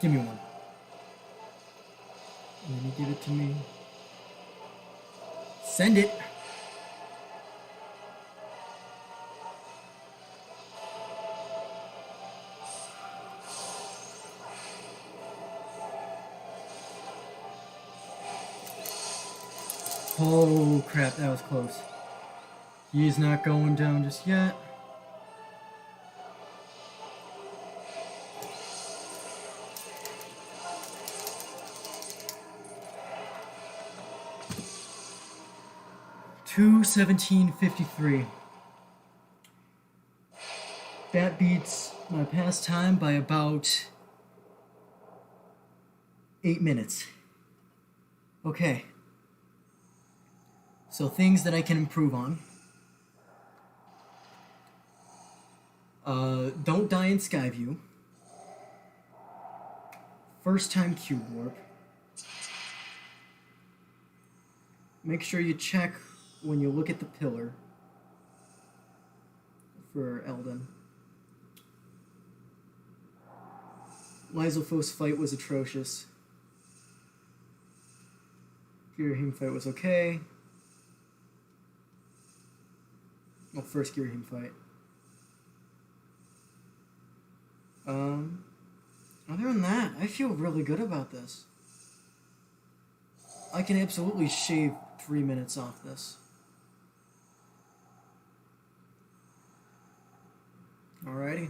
Give me one. Let me give it to me. Send it. Oh crap, that was close. He's not going down just yet. $2:17.53. That beats my past time by about 8 minutes. Okay. So things that I can improve on. Don't die in Skyview. First time cube warp. Make sure you check when you look at the pillar for Eldon. Lysophos fight was atrocious. Girahim fight was okay. Well, first Girahim fight. Other than that, I feel really good about this. I can absolutely shave 3 minutes off this. Alrighty.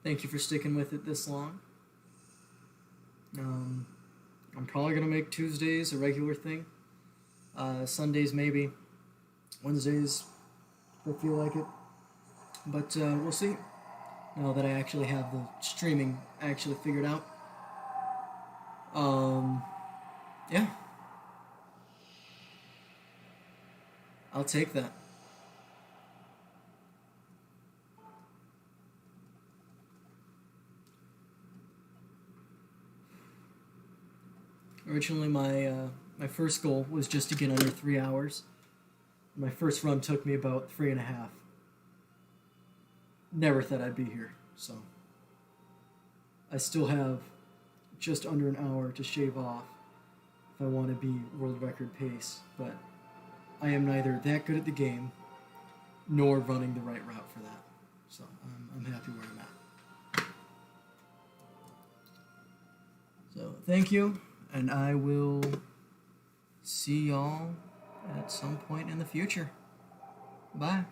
Thank you for sticking with it this long. I'm probably going to make Tuesdays a regular thing. Sundays maybe. Wednesdays, if I feel like it. But we'll see. Now that I actually have the streaming actually figured out. Yeah. I'll take that. Originally, my first goal was just to get under 3 hours. My first run took me about 3.5. Never thought I'd be here, so I still have just under an hour to shave off if I want to be world record pace, but I am neither that good at the game nor running the right route for that, so I'm happy where I'm at. So thank you, and I will see y'all at some point in the future. Bye.